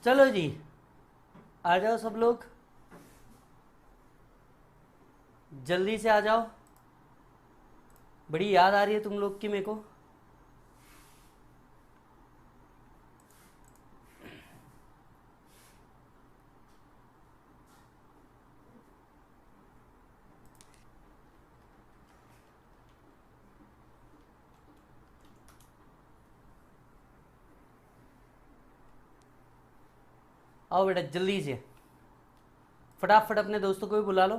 चलो जी, आ जाओ सब लोग, जल्दी से आ जाओ। बड़ी याद आ रही है तुम लोग की मेरे को। आओ बेटा जल्दी से, फटाफट अपने दोस्तों को भी बुला लो।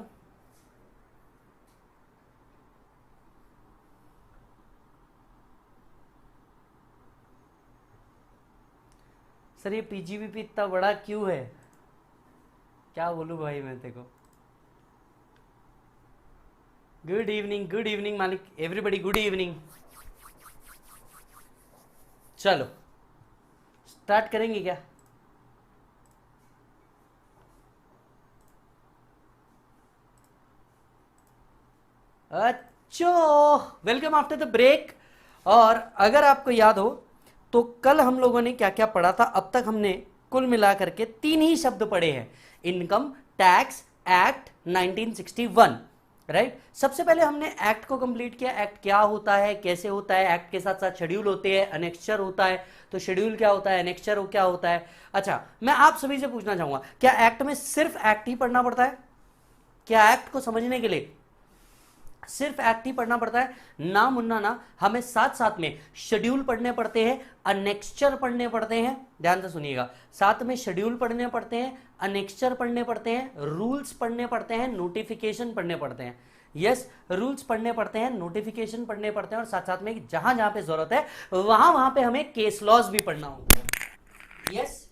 सर ये पीजीबीपी इतना बड़ा क्यों है? क्या बोलूं भाई मैं तेको। गुड इवनिंग मालिक, एवरीबडी गुड इवनिंग। चलो स्टार्ट करेंगे क्या? अच्छा, वेलकम आफ्टर द ब्रेक। और अगर आपको याद हो तो कल हम लोगों ने क्या क्या पढ़ा था? अब तक हमने कुल मिलाकर के 3 ही शब्द पढ़े हैं, इनकम टैक्स एक्ट 1961, राइट। सबसे पहले हमने एक्ट को कंप्लीट किया। एक्ट क्या होता है, कैसे होता है, एक्ट के साथ साथ शेड्यूल होते हैं, अनेक्स्चर होता है। तो शेड्यूल क्या होता है, अनेक्स्चर क्या होता है। अच्छा, मैं आप सभी से पूछना चाहूंगा, क्या एक्ट में सिर्फ एक्ट ही पढ़ना पड़ता है? क्या एक्ट को समझने के लिए सिर्फ एक्ट ही पढ़ना पड़ता है? ना मुन्ना ना, हमें साथ साथ में शेड्यूल पढ़ने पड़ते हैं, अनेक्स्चर पढ़ने पड़ते हैं। ध्यान से सुनिएगा, साथ में शेड्यूल पढ़ने पड़ते हैं, अनेक्स्चर पढ़ने पड़ते हैं, रूल्स पढ़ने पड़ते हैं, नोटिफिकेशन पढ़ने पड़ते हैं। यस, रूल्स पढ़ने पड़ते हैं, नोटिफिकेशन पढ़ने पड़ते हैं, और साथ साथ में जहां जहां पे जरूरत है वहां वहां पे हमें केस लॉज भी पढ़ना होगा। यस,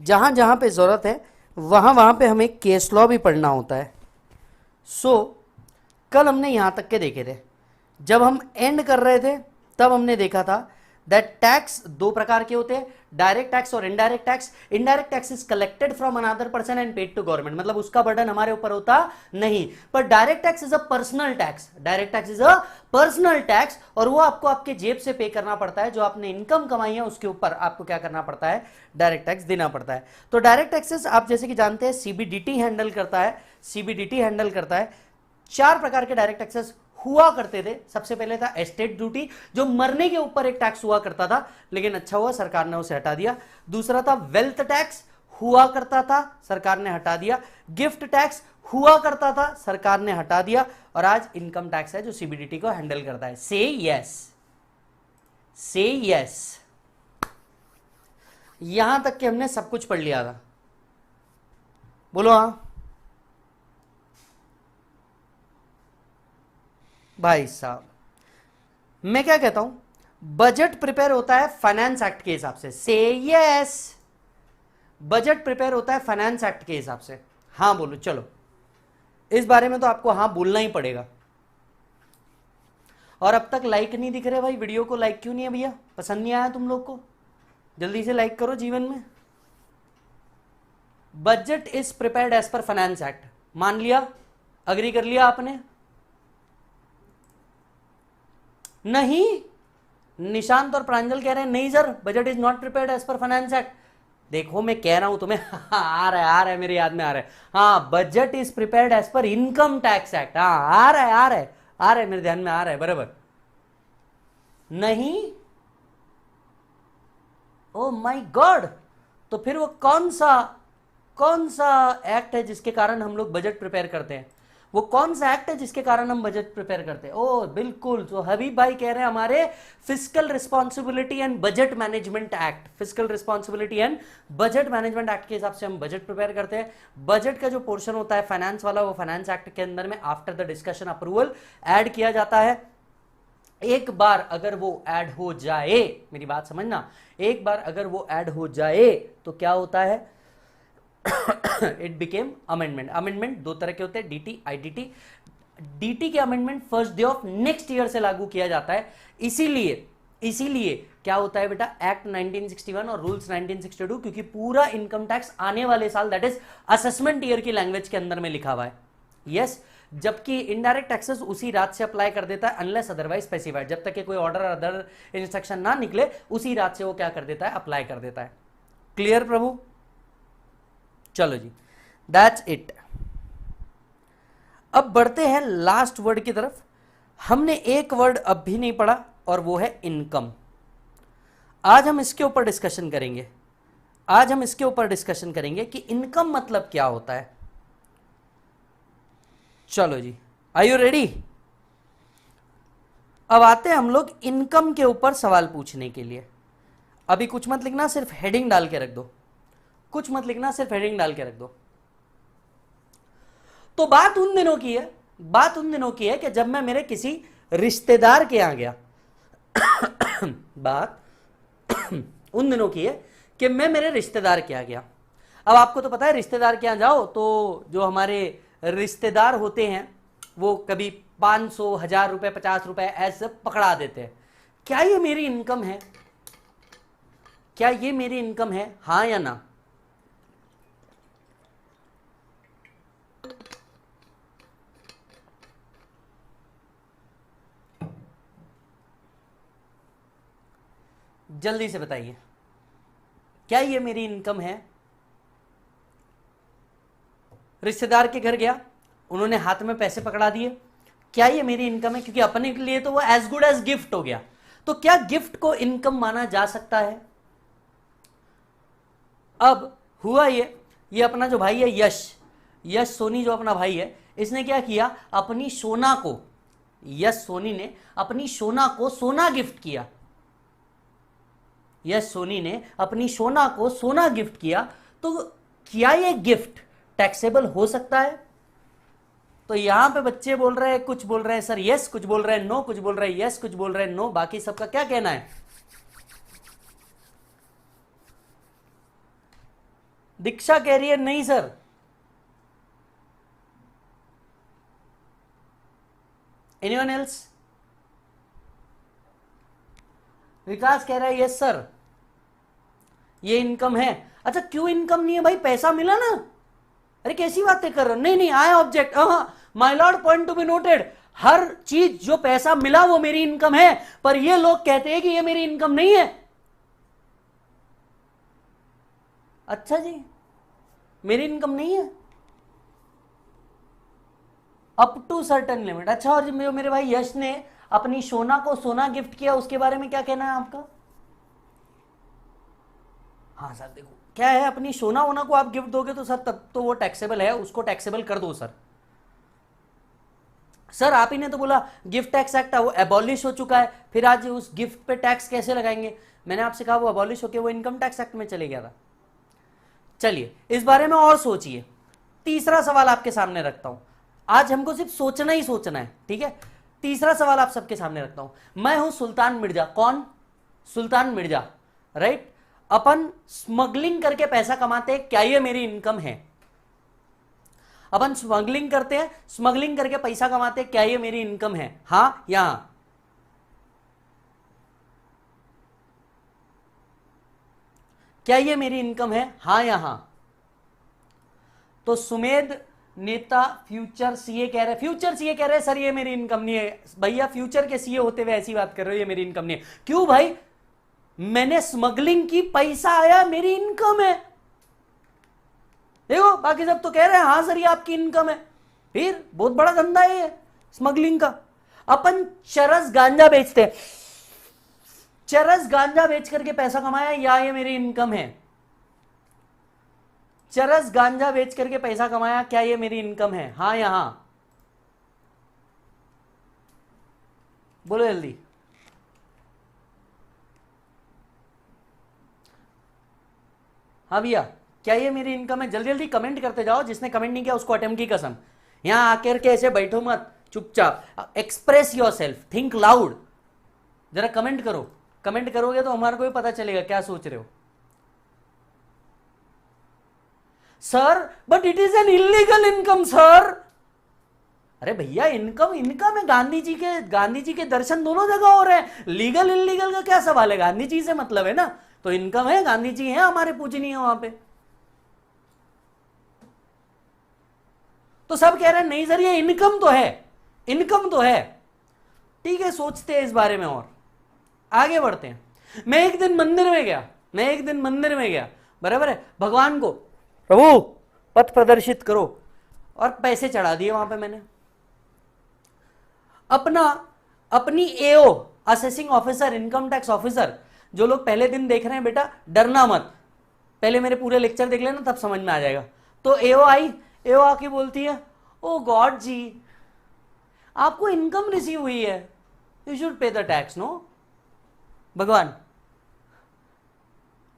जहां जहां पे जरूरत है वहां वहां पे हमें केस लॉ भी पढ़ना होता है। कल हमने यहां तक के देखे थे। जब हम एंड कर रहे थे तब हमने देखा था दैट टैक्स दो प्रकार के होते हैं, डायरेक्ट टैक्स और indirect tax. Indirect tax is collected from another person and paid to government, मतलब उसका बर्डन हमारे ऊपर होता नहीं। पर direct tax is a personal tax, direct tax is a personal tax, और वो आपको आपके जेब से पे करना पड़ता है। जो आपने इनकम कमाई है उसके ऊपर आपको क्या करना पड़ता है, डायरेक्ट टैक्स देना पड़ता है। तो डायरेक्ट टैक्सेस आप जैसे कि जानते हैं सीबीडीटी हैंडल करता है। सीबीडीटी हैंडल करता है। 4 प्रकार के डायरेक्ट टैक्सेस हुआ करते थे। सबसे पहले था एस्टेट ड्यूटी, जो मरने के ऊपर एक टैक्स हुआ करता था, लेकिन अच्छा हुआ सरकार ने उसे हटा दिया। दूसरा था वेल्थ टैक्स, हुआ करता था, सरकार ने हटा दिया। गिफ्ट टैक्स हुआ करता था, सरकार ने हटा दिया। और आज इनकम टैक्स है जो सीबीडीटी को हैंडल करता है। से यस, से यस। यहां तक कि हमने सब कुछ पढ़ लिया था। बोलो हाँ भाई साहब। मैं क्या कहता हूं, बजट प्रिपेयर होता है फाइनेंस एक्ट के हिसाब से। से यस, बजट प्रिपेयर होता है फाइनेंस एक्ट के हिसाब से। हाँ बोलो, चलो इस बारे में तो आपको हाँ बोलना ही पड़ेगा। और अब तक लाइक नहीं दिख रहे भाई, वीडियो को लाइक क्यों नहीं है भैया? पसंद नहीं आया तुम लोग को? जल्दी से लाइक करो जीवन में। Budget is prepared as per finance act, मान लिया, अग्री कर लिया आपने? नहीं, निशांत और प्रांजल कह रहे हैं नहीं sir, budget is not prepared as per finance act. देखो मैं कह रहा हूं तुम्हें आ रहा है मेरे याद में आ रहा है। हाँ, budget is prepared as per income tax act. हाँ आ रहा है मेरे ध्यान में आ रहा है, बराबर। नहीं, ओ माय गॉड, तो फिर वो कौन सा एक्ट है जिसके कारण हम लोग बजट प्रिपेयर करते हैं? वो कौन सा एक्ट है जिसके कारण हम बजट प्रिपेयर करते हैं? ओ बिल्कुल, तो हबीब भाई कह रहे हैं हमारे fiscal responsibility and budget management act. Fiscal responsibility and budget management act के हिसाब से हम बजट प्रिपेयर करते हैं। बजट का जो पोर्शन होता है फाइनेंस वाला, वो फाइनेंस एक्ट के अंदर में after the discussion approval add किया जाता है। एक बार अगर वो ऐड हो जाए, मेरी बात समझना, एक बार अगर वो ऐड हो जाए तो क्या होता है, इट बिकेम अमेंडमेंट। अमेंडमेंट दो तरह के होते हैं, डीटी, आईडीटी। डीटी के amendment first day of next year से लागू किया जाता है। इसीलिए क्या होता है बेटा, एक्ट 1961 और रूल्स 1962, क्योंकि पूरा इनकम टैक्स आने वाले साल, दैट इज असेसमेंट ईयर की लैंग्वेज के अंदर में लिखा हुआ है। यस, जबकि इनडायरेक्ट टैक्सेस उसी रात से अप्लाई कर देता है, अनलेस अदरवाइज स्पेसिफाइड। जब तक कि कोई ऑर्डर अदर इंस्ट्रक्शन ना निकले, उसी रात से वो क्या कर देता है, अप्लाई कर देता है। क्लियर प्रभु? चलो जी, दैट्स इट। अब बढ़ते हैं लास्ट वर्ड की तरफ। हमने एक वर्ड अब भी नहीं पढ़ा और वो है इनकम। आज हम इसके ऊपर डिस्कशन करेंगे। आज हम इसके ऊपर डिस्कशन करेंगे कि इनकम मतलब क्या होता है। चलो जी, आर यू रेडी? अब आते हैं हम लोग इनकम के ऊपर सवाल पूछने के लिए। अभी कुछ मत लिखना, सिर्फ हेडिंग डाल के रख दो। कुछ मत लिखना, सिर्फ हेडिंग डाल के रख दो। तो बात उन दिनों की है, बात उन दिनों की है कि जब मैं मेरे किसी रिश्तेदार के यहां गया। बात उन दिनों की है कि मैं मेरे रिश्तेदार के यहाँ गया। अब आपको तो पता है, रिश्तेदार के यहाँ जाओ तो जो हमारे रिश्तेदार होते हैं वो कभी 500, 1000 रुपए, 50 रुपए ऐसे पकड़ा देते हैं। क्या ये मेरी इनकम है? क्या ये मेरी इनकम है, हाँ या ना? जल्दी से बताइए, क्या ये मेरी इनकम है? रिश्तेदार के घर गया, उन्होंने हाथ में पैसे पकड़ा दिए, क्या ये मेरी इनकम है? क्योंकि अपने के लिए तो वो एज गुड एज गिफ्ट हो गया। तो क्या गिफ्ट को इनकम माना जा सकता है? अब हुआ ये अपना जो भाई है यश सोनी, जो अपना भाई है, इसने क्या किया, अपनी सोना को, यश सोनी ने अपनी सोना को सोना गिफ्ट किया। यश सोनी ने अपनी सोना को सोना गिफ्ट किया। तो क्या ये गिफ्ट टैक्सेबल हो सकता है? तो यहां पे बच्चे बोल रहे हैं, कुछ बोल रहे हैं सर यस, कुछ बोल रहे हैं नो, कुछ बोल रहे हैं यस, कुछ बोल रहे हैं नो। बाकी सबका क्या कहना है? दीक्षा कह रही है नहीं सर। Anyone else? विकास कह रहा है यस सर, ये इनकम है। अच्छा, क्यों इनकम नहीं है भाई? पैसा मिला ना। अरे कैसी बातें कर रहे हो? नहीं नहीं, I object. My lord, point to be noted. हर चीज जो पैसा मिला वो मेरी इनकम है, पर ये लोग कहते हैं कि ये मेरी इनकम नहीं है। अच्छा जी, मेरी इनकम नहीं है अप टू सर्टेन लिमिट। अच्छा, और मेरे भाई यश ने अपनी सोना को सोना गिफ्ट किया, उसके बारे में क्या कहना है आपका? हाँ सर देखो, क्या है, अपनी सोना वोना को आप गिफ्ट दोगे तो सर तब तो वो टैक्सेबल है, उसको टैक्सेबल कर दो सर। सर आप ही ने तो बोला गिफ्ट टैक्स एक्ट वो एबॉलिश हो चुका है, फिर आज उस गिफ्ट पे टैक्स कैसे लगाएंगे? मैंने आपसे कहा वो एबॉलिश होकर वो इनकम टैक्स एक्ट में चले गया था। चलिए इस बारे में और सोचिए। तीसरा सवाल आपके सामने रखता हूं। आज हमको सिर्फ सोचना ही सोचना है, ठीक है? तीसरा सवाल आप सबके सामने रखता हूं। मैं हूं सुल्तान मिर्जा। कौन? सुल्तान मिर्जा, राइट? अपन स्मगलिंग करके पैसा कमाते हैं, क्या ये मेरी इनकम है? अपन स्मगलिंग करते हैं, स्मगलिंग करके पैसा कमाते हैं, क्या ये मेरी इनकम है, हाँ या हाँ? क्या ये मेरी इनकम है, हाँ या हाँ? तो सुमेध नेता फ्यूचर सीए कह रहे, फ्यूचर सीए कह रहे सर ये मेरी इनकम नहीं है। भैया फ्यूचर के सीए होते हुए ऐसी बात कर रहे हो, ये मेरी इनकम नहीं है। क्यों भाई? मैंने स्मगलिंग की, पैसा आया, मेरी इनकम है। देखो बाकी सब तो कह रहे हैं हाँ सर ये आपकी इनकम है। फिर बहुत बड़ा धंधा है ये स्मगलिंग का। अपन चरस गांजा बेचते हैं, चरस गांजा बेच करके पैसा कमाया, या ये मेरी इनकम है? चरस गांजा बेच करके पैसा कमाया, क्या ये मेरी इनकम है, हाँ या हाँ? बोलो जल्दी। हाँ भैया, क्या ये मेरी इनकम है? जल्दी जल्दी कमेंट करते जाओ। जिसने कमेंट नहीं किया उसको अटेम्प्ट की कसम। यहां आकर के ऐसे बैठो मत, चुपचाप express your self, think loud. जरा कमेंट करो, कमेंट करोगे तो हमारे को भी पता चलेगा क्या सोच रहे हो। Sir but it is an illegal income sir. अरे भैया इनकम इनकम है, गांधी जी के दर्शन दोनों जगह हो रहे हैं। लीगल इलीगल का क्या सवाल है? गांधी जी से मतलब है ना, तो इनकम है, गांधी जी हैं हमारे पूजनीय वहां पे। तो सब कह रहे हैं नहीं सर ये इनकम तो है, इनकम तो है। ठीक है, सोचते हैं इस बारे में और आगे बढ़ते हैं। मैं एक दिन मंदिर में गया, बराबर है। भगवान को प्रभु पथ प्रदर्शित करो और पैसे चढ़ा दिए वहां पे मैंने। अपनी AO assessing officer, income tax officer, जो लोग पहले दिन देख रहे हैं बेटा डरना मत, पहले मेरे पूरे लेक्चर देख लेना तब समझ में आ जाएगा। तो एओ आई, एओ आके बोलती है ओ गॉड जी आपको इनकम रिसीव हुई है, you should pay the tax. No भगवान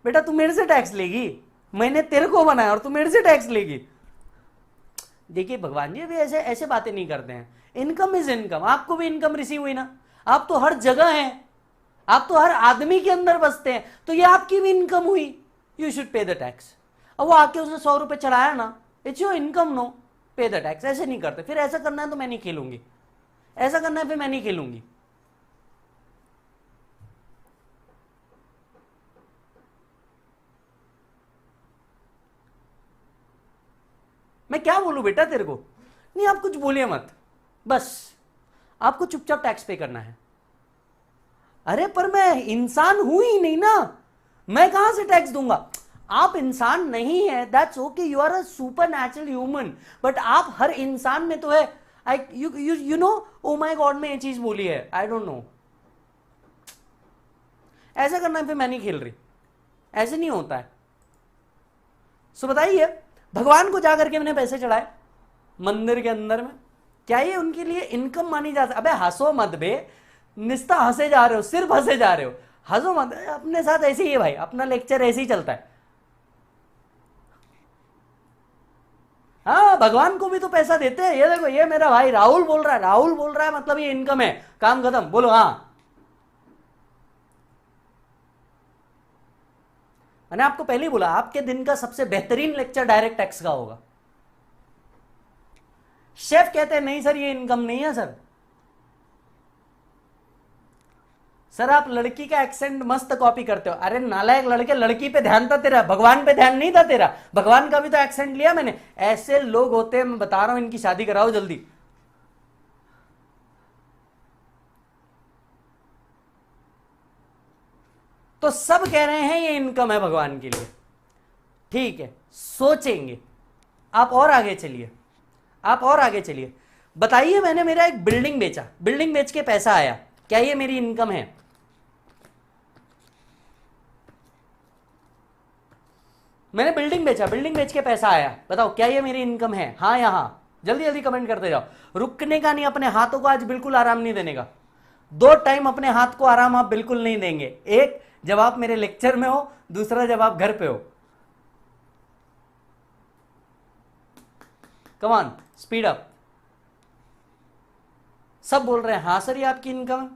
बेटा तू मेरे से टैक्स लेगी, मैंने तेरे को बनाया और तू मेरे से टैक्स लेगी। देखिए भगवान जी अभी ऐसे ऐसे बातें नहीं करते हैं। इनकम इज इनकम, आपको भी इनकम रिसीव हुई ना, आप तो हर जगह हैं, आप तो हर आदमी के अंदर बसते हैं, तो ये आपकी भी इनकम हुई, you should pay the tax. अब वो आके उसने 100 रुपए चढ़ाया ना, इट्स योर इनकम, नो पे द टैक्स। ऐसे नहीं करते। फिर ऐसा करना है तो मैं नहीं खेलूंगी, ऐसा करना है फिर मैं नहीं खेलूंगी। मैं क्या बोलूं बेटा तेरे को? नहीं आप कुछ बोलिए मत, बस आपको चुपचाप टैक्स पे करना है। अरे पर मैं इंसान हूं ही नहीं ना, मैं कहां से टैक्स दूंगा? आप इंसान नहीं है, that's okay, you are a super natural human, but आप हर इंसान में तो है। I you know oh my God में ये चीज बोली है, आई डोंट नो। ऐसा करना है फिर मैं नहीं खेल रही, ऐसे नहीं होता है। सो बताइए भगवान को जाकर के मैंने पैसे चढ़ाए मंदिर के अंदर में, क्या ये उनके लिए इनकम मानी जा सकती? अबे हंसो मत बे, निस्ता हंसे जा रहे हो, सिर्फ हंसे जा रहे हो, हंसो मत। अपने साथ ऐसे ही है भाई, अपना लेक्चर ऐसे ही चलता है। हाँ भगवान को भी तो पैसा देते हैं। ये देखो ये मेरा भाई राहुल बोल रहा है, राहुल बोल रहा है मतलब ये इनकम है, काम खत्म, बोलो हाँ। मैंने आपको पहले ही बोला आपके दिन का सबसे बेहतरीन लेक्चर डायरेक्ट टैक्स का होगा। शेफ कहते हैं नहीं सर ये इनकम नहीं है सर। सर आप लड़की का एक्सेंट मस्त कॉपी करते हो। अरे नालायक लड़के, लड़की पे ध्यान था तेरा, भगवान पे ध्यान नहीं था तेरा। भगवान का भी तो एक्सेंट लिया मैंने। ऐसे लोग होते हैं, मैं बता रहा हूं, इनकी शादी कराओ जल्दी। तो सब कह रहे हैं ये इनकम है भगवान के लिए, ठीक है, सोचेंगे। आप और आगे चलिए, आप और आगे चलिए। बताइए मैंने मेरा एक बिल्डिंग बेचा, बिल्डिंग बेच के पैसा आया, क्या ये मेरी इनकम है? मैंने बिल्डिंग बेचा, बिल्डिंग बेच के पैसा आया, बताओ क्या ये मेरी इनकम है? हाँ या हाँ, जल्दी जल्दी कमेंट करते जाओ। रुकने का नहीं, अपने हाथों को आज बिल्कुल आराम नहीं देने का। 2 टाइम अपने हाथ को आराम आप बिल्कुल नहीं देंगे, एक जब आप मेरे लेक्चर में हो, दूसरा जब आप घर पे हो। Come on speed up. सब बोल रहे हैं हाँ सर ये आपकी इनकम है,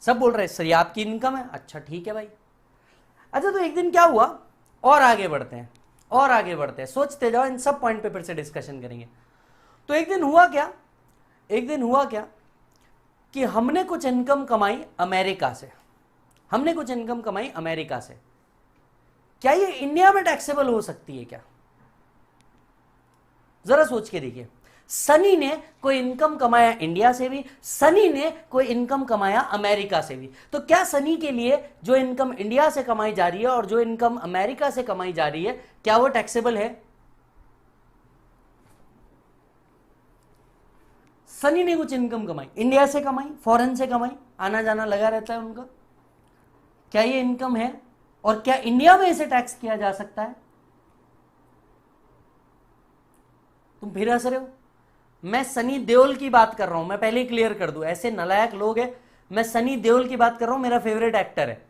सब बोल रहे हैं सर ये आपकी इनकम है। अच्छा ठीक है भाई। अच्छा तो एक दिन क्या हुआ, और आगे बढ़ते हैं, और आगे बढ़ते हैं, सोचते जाओ, इन सब पॉइंट पे फिर से डिस्कशन करेंगे। तो एक दिन हुआ क्या, एक दिन हुआ क्या कि हमने कुछ इनकम कमाई अमेरिका से, हमने कुछ इनकम कमाई अमेरिका से। क्या ये इंडिया में टैक्सेबल हो सकती है क्या? जरा सोच के देखिए। सनी ने कोई इनकम कमाया इंडिया से भी, सनी ने कोई इनकम कमाया अमेरिका से भी, तो क्या सनी के लिए जो इनकम इंडिया से कमाई जा रही है और जो इनकम अमेरिका से कमाई जा रही है, क्या वो टैक्सेबल है? सनी ने कुछ इनकम कमाई, इंडिया से कमाई, फॉरेन से कमाई, आना जाना लगा रहता है उनका, क्या ये इनकम है? और क्या इंडिया में इसे टैक्स किया जा सकता है? तुम फिर हंस रहे हो। मैं सनी देओल की बात कर रहा हूं, मैं पहले ही क्लियर कर दूं, ऐसे नालायक लोग हैं। मैं सनी देओल की बात कर रहा हूं, मेरा फेवरेट एक्टर है।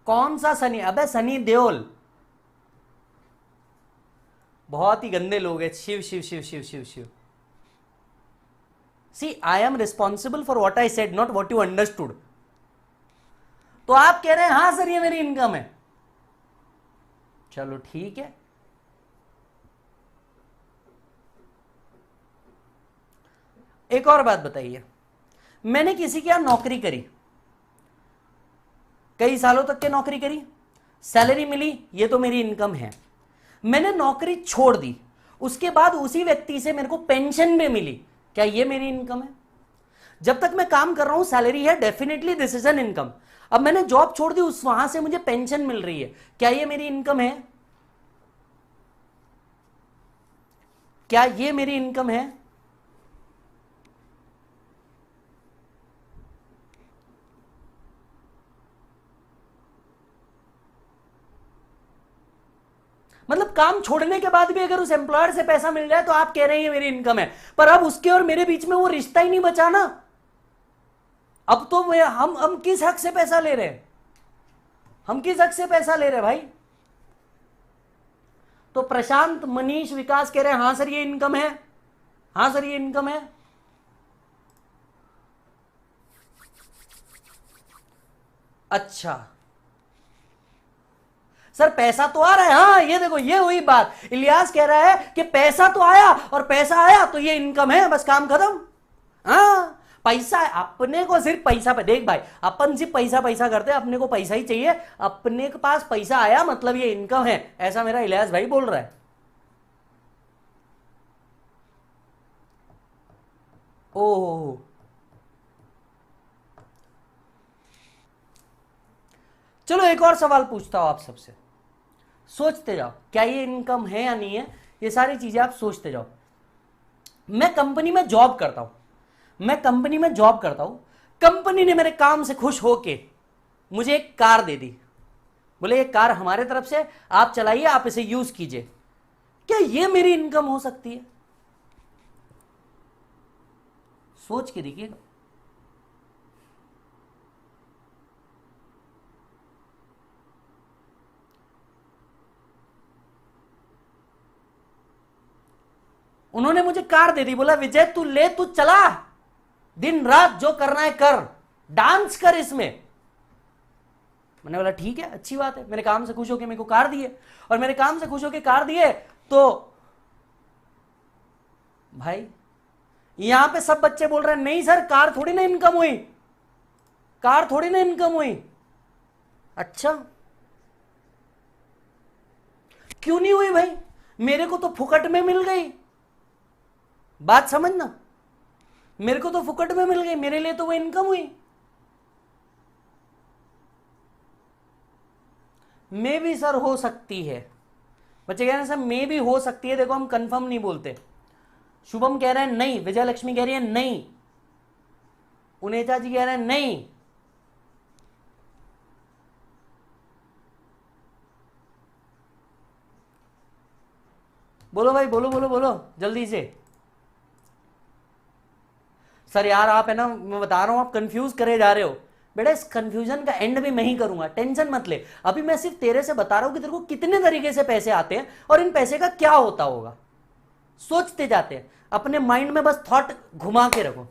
कौन सा सनी? अबे सनी देओल। बहुत ही गंदे लोग हैं। Shiv Shiv Shiv Shiv Shiv Shiv. See I am responsible for what I said, not what you understood. तो आप कह रहे हैं हां सर ये मेरी इनकम है, चलो ठीक है। एक और बात बताइए, मैंने किसी के यहां नौकरी करी, कई सालों तक के नौकरी करी, सैलरी मिली, ये तो मेरी इनकम है। मैंने नौकरी छोड़ दी, उसके बाद उसी व्यक्ति से मेरे को पेंशन भी मिली, क्या ये मेरी इनकम है? जब तक मैं काम कर रहा हूं सैलरी है, definitely this is an income. अब मैंने जॉब छोड़ दी, उस वहां से मुझे पेंशन मिल रही है, क्या ये मेरी इनकम है? क्या ये मेरी इनकम है? मतलब काम छोड़ने के बाद भी अगर उस एम्प्लॉयर से पैसा मिल जाए तो आप कह रहे हैं ये मेरी इनकम है, पर अब उसके और मेरे बीच में वो रिश्ता ही नहीं बचा ना। अब तो हम किस हक से पैसा ले रहे हैं? हम किस हक से पैसा ले रहे हैं भाई? तो प्रशांत, मनीष, विकास कह रहे हैं हां सर ये इनकम है, हां सर ये इनकम है। अच्छा सर पैसा तो आ रहा है, हाँ ये देखो ये हुई बात। इलियास कह रहा है कि पैसा तो आया, और पैसा आया तो ये इनकम है, बस काम खत्म। हाँ पैसा है, अपने को सिर्फ पैसा पे देख भाई, अपन सिर्फ पैसा पैसा करते हैं, अपने को पैसा ही चाहिए, अपने के पास पैसा आया मतलब ये इनकम है, ऐसा मेरा इलियास भाई बोल रहा है। ओह चलो एक और सवाल पूछता हूं आप सबसे, सोचते जाओ क्या ये इनकम है या नहीं है, ये सारी चीजें आप सोचते जाओ। मैं कंपनी में जॉब करता हूं, मैं कंपनी में जॉब करता हूं, कंपनी ने मेरे काम से खुश होके मुझे एक कार दे दी, बोले ये कार हमारे तरफ से आप चलाइए, आप इसे यूज कीजिए, क्या ये मेरी इनकम हो सकती है? सोच के देखिएगा। उन्होंने मुझे कार दे दी, बोला विजय तू ले, तू चला, दिन रात जो करना है कर, डांस कर इसमें। मैंने बोला ठीक है, अच्छी बात है, मेरे काम से खुश होकर मेरे को कार दिए, और मेरे काम से खुश होकर कार दिए तो भाई यहां पे सब बच्चे बोल रहे हैं नहीं सर कार थोड़ी ना इनकम हुई, कार थोड़ी ना इनकम हुई। अच्छा क्यों नहीं हुई भाई? मेरे को तो फुकट में मिल गई, बात समझना, मेरे को तो फुकट में मिल गई, मेरे लिए तो वो इनकम हुई। मे भी सर हो सकती है, बच्चे कह रहे हैं सर मे भी हो सकती है, देखो हम कंफर्म नहीं बोलते। शुभम कह रहे हैं नहीं, विजय लक्ष्मी कह रही है नहीं, उनेजा जी कह रहे हैं नहीं, बोलो भाई बोलो बोलो बोलो जल्दी से। सर यार आप है ना, मैं बता रहा हूं आप कंफ्यूज करे जा रहे हो बेटा, इस कंफ्यूजन का एंड भी मैं ही करूंगा, टेंशन मत ले। अभी मैं सिर्फ तेरे से बता रहा हूं कि तेरे को कितने तरीके से पैसे आते हैं और इन पैसे का क्या होता होगा, सोचते जाते हैं, अपने माइंड में बस थॉट घुमा के रखो।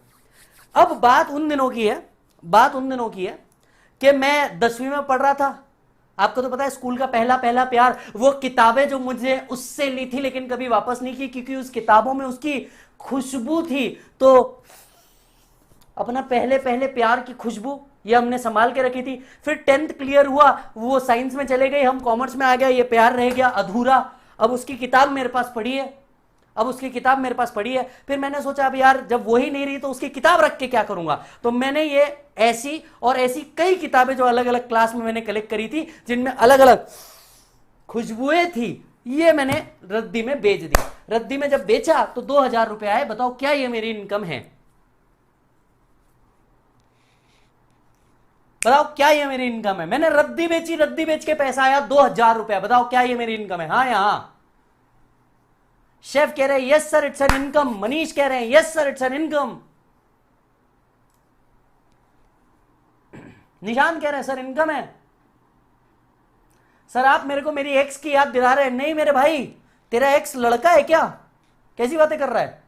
अब बात उन दिनों की है, बात उन दिनों की है कि मैं 10वीं में पढ़ रहा था, आपको तो पता है स्कूल का पहला पहला प्यार, वो किताबें जो मुझे उससे ली थी लेकिन कभी वापस नहीं की, क्योंकि उस किताबों में उसकी खुशबू थी, तो अपना पहले पहले प्यार की खुशबू ये हमने संभाल के रखी थी। फिर 10th क्लियर हुआ, वो साइंस में चले गए, हम कॉमर्स में आ गया, ये प्यार रह गया अधूरा। अब उसकी किताब मेरे पास पड़ी है, अब उसकी किताब मेरे पास पड़ी है। फिर मैंने सोचा अब यार जब वही नहीं रही तो उसकी किताब रख के क्या करूंगा, तो मैंने ये ऐसी और ऐसी कई किताबें जो अलग अलग क्लास में मैंने कलेक्ट करी थी, जिनमें अलग अलग खुशबुएं थी, ये मैंने रद्दी में बेच दी। रद्दी में जब बेचा तो 2000 रुपए आए। बताओ क्या ये मेरी इनकम है? बताओ क्या ये मेरी इनकम है? मैंने रद्दी बेची, रद्दी बेच के पैसा आया 2000 रुपया। बताओ क्या ये मेरी इनकम है? हाँ या हाँ? शेफ कह रहे हैं yes sir it's an income, Manish कह रहे हैं yes sir it's an income, निशान कह रहे हैं सर इनकम है। सर आप मेरे को मेरी एक्स की याद दिला रहे हैं। नहीं मेरे भाई, तेरा एक्स लड़का है क्या? कैसी बातें कर रहा है?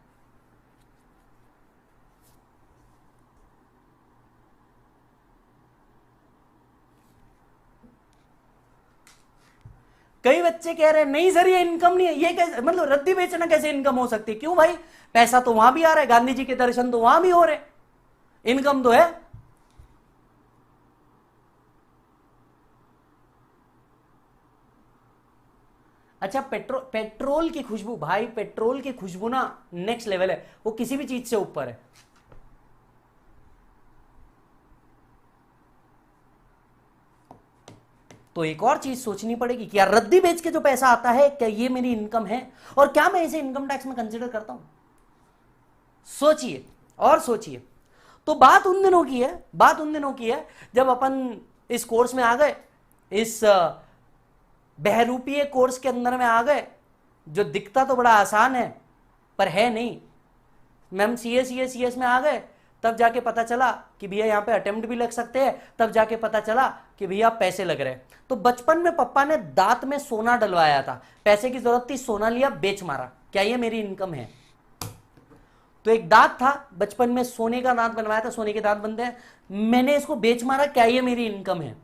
कई बच्चे कह रहे हैं नहीं सर ये इनकम नहीं है, ये कैसे, मतलब रद्दी बेचना कैसे इनकम हो सकती है? क्यों भाई, पैसा तो वहां भी आ रहा है, गांधी जी के दर्शन तो वहां भी हो रहे, इनकम तो है। अच्छा पेट्रोल की खुशबू, भाई पेट्रोल की खुशबू ना नेक्स्ट लेवल है, वो किसी भी चीज से ऊपर है। तो एक और चीज सोचनी पड़ेगी कि यार रद्दी बेच के जो पैसा आता है क्या ये मेरी इनकम है, और क्या मैं इसे इनकम टैक्स में कंसीडर करता हूं? सोचिए और सोचिए। तो बात उन दिनों की है, बात उन दिनों की है जब अपन इस कोर्स में आ गए, इस बहरूपीय कोर्स के अंदर में आ गए, जो दिखता तो बड़ा आसान है पर है नहीं। मैम सीएस में आ गए, तब जाके पता चला कि भैया यहाँ पे अटेम्प्ट भी लग सकते हैं, तब जाके पता चला कि भैया पैसे लग रहे हैं। तो बचपन में पप्पा ने दांत में सोना डलवाया था, पैसे की जरूरत थी, सोना लिया बेच मारा, क्या ये मेरी इनकम है? तो एक दांत था बचपन में, सोने का दांत बनवाया था, सोने के दांत बनते हैं, मैंने इसको बेच मारा, क्या ये मेरी इनकम है?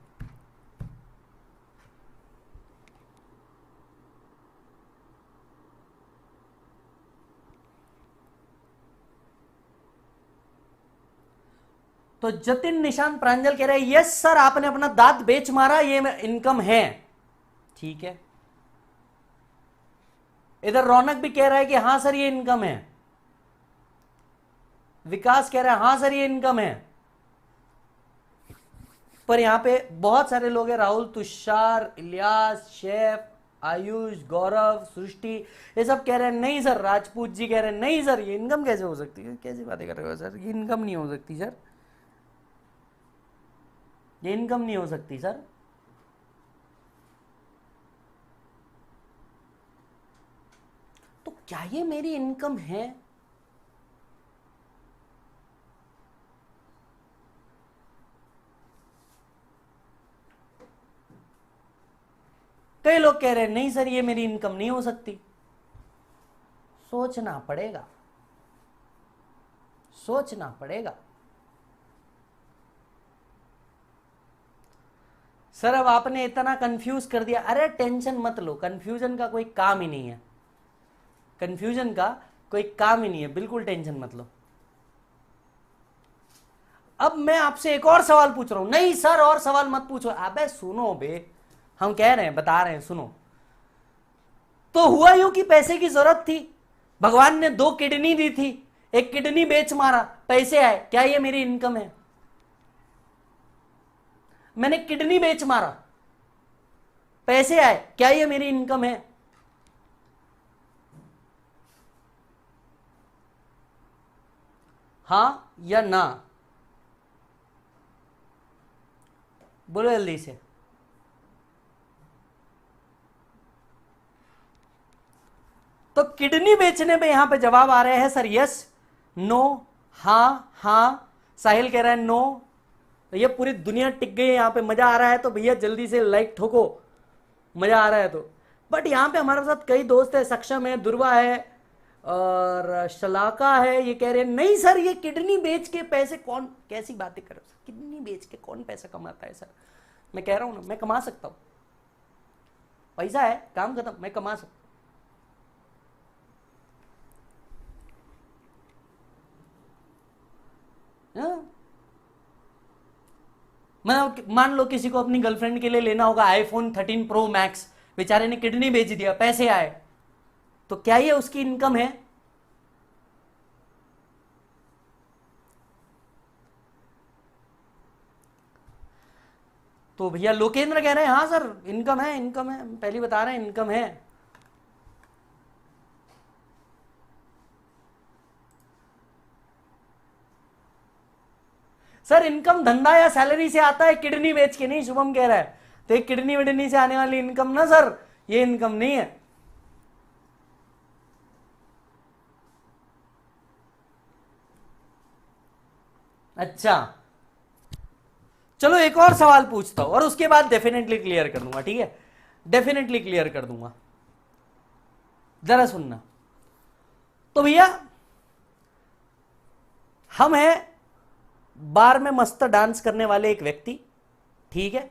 तो जतिन निशान प्रांजल कह रहे हैं यस सर, आपने अपना दांत बेच मारा, ये इनकम है। ठीक है। इधर रौनक भी कह रहा है कि हां सर ये इनकम है। विकास कह रहा है हां सर ये इनकम है। पर यहां पे बहुत सारे लोग हैं, राहुल, तुषार, इलियास, शेफ, आयुष, गौरव, सृष्टि, ये सब कह रहे हैं नहीं सर। राजपूत जी कह रहे हैं नहीं सर, ये इनकम कैसे हो सकती है? कैसी बातें कर रहे हो सर, ये इनकम नहीं हो सकती सर, ये इनकम नहीं हो सकती सर। तो क्या ये मेरी इनकम है? कई लोग कह रहे हैं नहीं सर ये मेरी इनकम नहीं हो सकती। सोचना पड़ेगा, सोचना पड़ेगा। सर अब आपने इतना कंफ्यूज कर दिया। अरे टेंशन मत लो, कंफ्यूजन का कोई काम ही नहीं है, कंफ्यूजन का कोई काम ही नहीं है, बिल्कुल टेंशन मत लो। अब मैं आपसे एक और सवाल पूछ रहा हूं। नहीं सर और सवाल मत पूछो। अबे सुनो बे, हम कह रहे हैं, बता रहे हैं, सुनो। तो हुआ यूं कि पैसे की जरूरत थी, भगवान ने 2 किडनी दी थी, एक किडनी बेच मारा, पैसे आए, क्या ये मेरी इनकम है? मैंने किडनी बेच मारा, पैसे आए, क्या ये मेरी इनकम है? हां या ना? बोलो जल्दी से। तो किडनी बेचने पे यहां पे जवाब आ रहे हैं सर यस, नो, हां, हां। साहिल कह रहा है नो। तो ये पूरी दुनिया टिक गई है यहां पे। मजा आ रहा है तो भैया जल्दी से लाइक ठोको, मजा आ रहा है तो। बट यहां पे हमारे साथ कई दोस्त है, सक्षम है, दुर्वा है और शलाका है, ये कह रहे हैं नहीं सर ये किडनी बेच के पैसे कौन, कैसी बातें कर रहे हो सर, किडनी बेच के कौन पैसा कमाता है सर? मैं कह रहा हूं ना, मैं कमा सकता हूं, पैसा है, काम खत्म, मैं कमा सकता हूं। मान लो किसी को अपनी गर्लफ्रेंड के लिए लेना होगा आईफोन 13 प्रो मैक्स, बेचारे ने किडनी बेच दिया, पैसे आए, तो क्या ये उसकी इनकम है? तो भैया लोकेंद्र कह रहे हैं हाँ सर इनकम है, इनकम है, पहले बता रहे हैं इनकम है। सर इनकम धंधा या सैलरी से आता है, किडनी बेच के नहीं, शुभम कह रहा है। तो एक किडनी विडनी से आने वाली इनकम ना सर, ये इनकम नहीं है। अच्छा चलो एक और सवाल पूछता हूं और उसके बाद डेफिनेटली क्लियर कर दूंगा, ठीक है, डेफिनेटली क्लियर कर दूंगा, जरा सुनना। तो भैया हम हैं बार में मस्त डांस करने वाले एक व्यक्ति, ठीक है।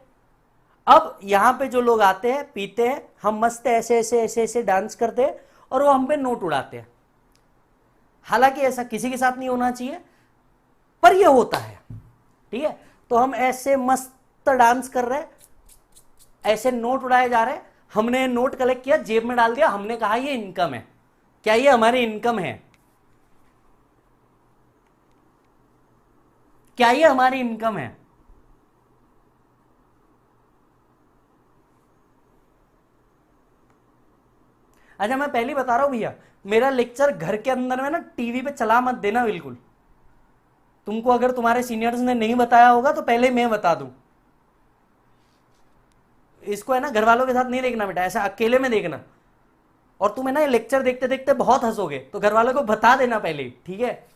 अब यहां पे जो लोग आते हैं पीते हैं, हम मस्त ऐसे ऐसे ऐसे ऐसे डांस करते हैं और वो हम पे नोट उड़ाते हैं। हालांकि ऐसा किसी के साथ नहीं होना चाहिए पर ये होता है, ठीक है। तो हम ऐसे मस्त डांस कर रहे हैं, ऐसे नोट उड़ाए जा रहे हैं, हमने नोट कलेक्ट किया, जेब में डाल दिया, हमने कहा ये इनकम है, क्या ये हमारी इनकम है? क्या ये हमारी इनकम है? अच्छा मैं पहले ही बता रहा हूं भैया, मेरा लेक्चर घर के अंदर में ना टीवी पे चला मत देना बिल्कुल। तुमको अगर तुम्हारे सीनियर्स ने नहीं बताया होगा तो पहले मैं बता दूं। इसको है ना घर वालों के साथ नहीं देखना बेटा, ऐसा अकेले में देखना। और तुम है ना ये लेक्चर देखते देखते बहुत हंसोगे, तो घर वालों को बता देना पहले ही, ठीक है।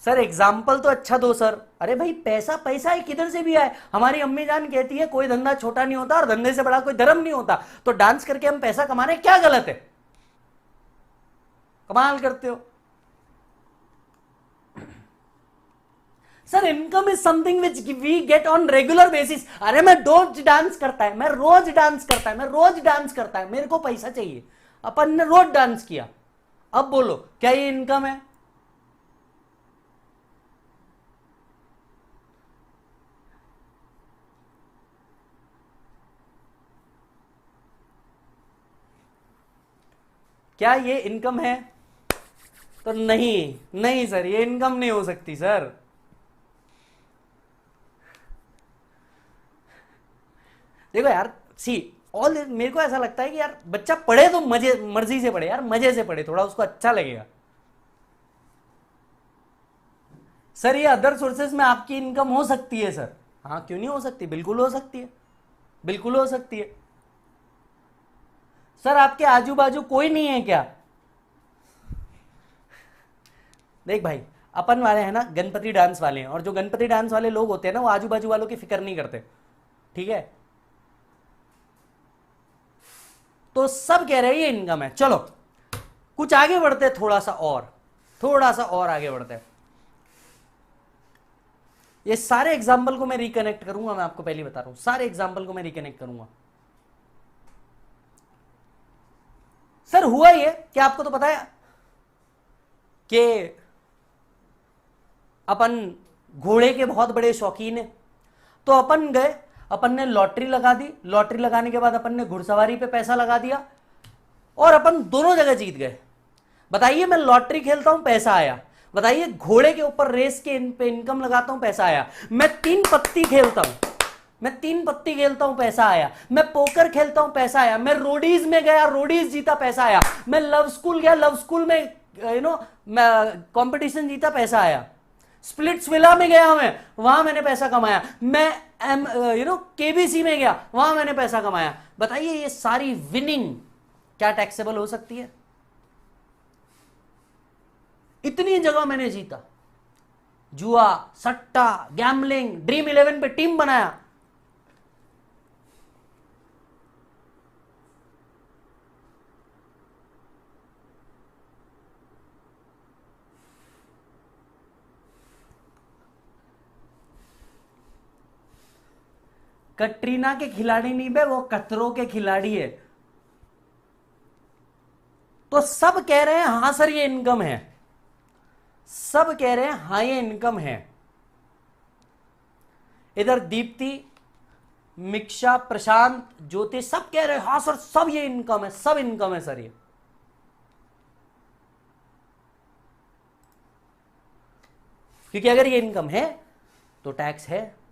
सर एग्जाम्पल तो अच्छा दो सर। अरे भाई पैसा पैसा ही किधर से भी आए। हमारी अम्मी जान कहती है कोई धंधा छोटा नहीं होता और धंधे से बड़ा कोई धर्म नहीं होता। तो डांस करके हम पैसा कमा रहे हैं, क्या गलत है? कमाल करते हो sir. Income is something which we get on regular basis. अरे मैं रोज डांस करता है, मैं रोज डांस करता है, मैं रोज डांस करता है, मेरे को पैसा चाहिए। अपन ने रोज डांस किया, अब बोलो क्या ये इनकम है? क्या ये इनकम है? तो नहीं नहीं सर, ये इनकम नहीं हो सकती सर। देखो यार सी ऑल, मेरे को ऐसा लगता है कि यार बच्चा पढ़े तो मजे मर्जी से पढ़े यार, मजे से पढ़े, थोड़ा उसको अच्छा लगेगा। सर ये अदर सोर्सेज में आपकी इनकम हो सकती है सर। हाँ क्यों नहीं हो सकती, बिल्कुल हो सकती है, बिल्कुल हो सकती है। सर आपके आजू बाजू कोई नहीं है क्या? देख भाई अपन वाले हैं ना गणपति डांस वाले हैं, और जो गणपति डांस वाले लोग होते हैं ना वो आजू बाजू वालों की फिक्र नहीं करते, ठीक है। तो सब कह रहे हैं ये इनकम है। चलो कुछ आगे बढ़ते हैं, थोड़ा सा और आगे बढ़ते हैं। ये सारे एग्जाम्पल को मैं रिकनेक्ट करूंगा, मैं आपको पहले बता रहा हूं, सारे एग्जाम्पल को मैं रिकनेक्ट करूंगा। सर हुआ ये कि आपको तो पता है कि अपन घोड़े के बहुत बड़े शौकीन है। तो अपन गए, अपन ने लॉटरी लगा दी, लॉटरी लगाने के बाद अपन ने घुड़सवारी पे पैसा लगा दिया और अपन दोनों जगह जीत गए। बताइए मैं लॉटरी खेलता हूं पैसा आया, बताइए घोड़े के ऊपर रेस के पे इनकम लगाता हूं पैसा आया, मैं 3 पत्ती खेलता हूं, मैं 3 पत्ती खेलता हूं पैसा आया, मैं पोकर खेलता हूं पैसा आया, मैं रोडीज में गया रोडीज जीता पैसा आया, मैं लव स्कूल गया लव स्कूल में कंपटीशन जीता पैसा आया, स्प्लिट्स विला में गया मैं वहां मैंने पैसा कमाया, मैं केबीसी में गया वहां मैंने पैसा कमाया। बताइए ये सारी विनिंग क्या टैक्सेबल हो सकती है? इतनी जगह मैंने जीता, जुआ, सट्टा, गैम्बलिंग, ड्रीम 11 पे टीम बनाया। कटरीना के खिलाड़ी नहीं बे, वो कतरों के खिलाड़ी है। तो सब कह रहे हैं हां सर ये इनकम है, सब कह रहे हैं हां ये इनकम है। इधर दीप्ति, मिक्षा, प्रशांत, ज्योति सब कह रहे हैं हां सर सब ये इनकम है, सब इनकम है सर ये। क्योंकि अगर ये इनकम है तो टैक्स है।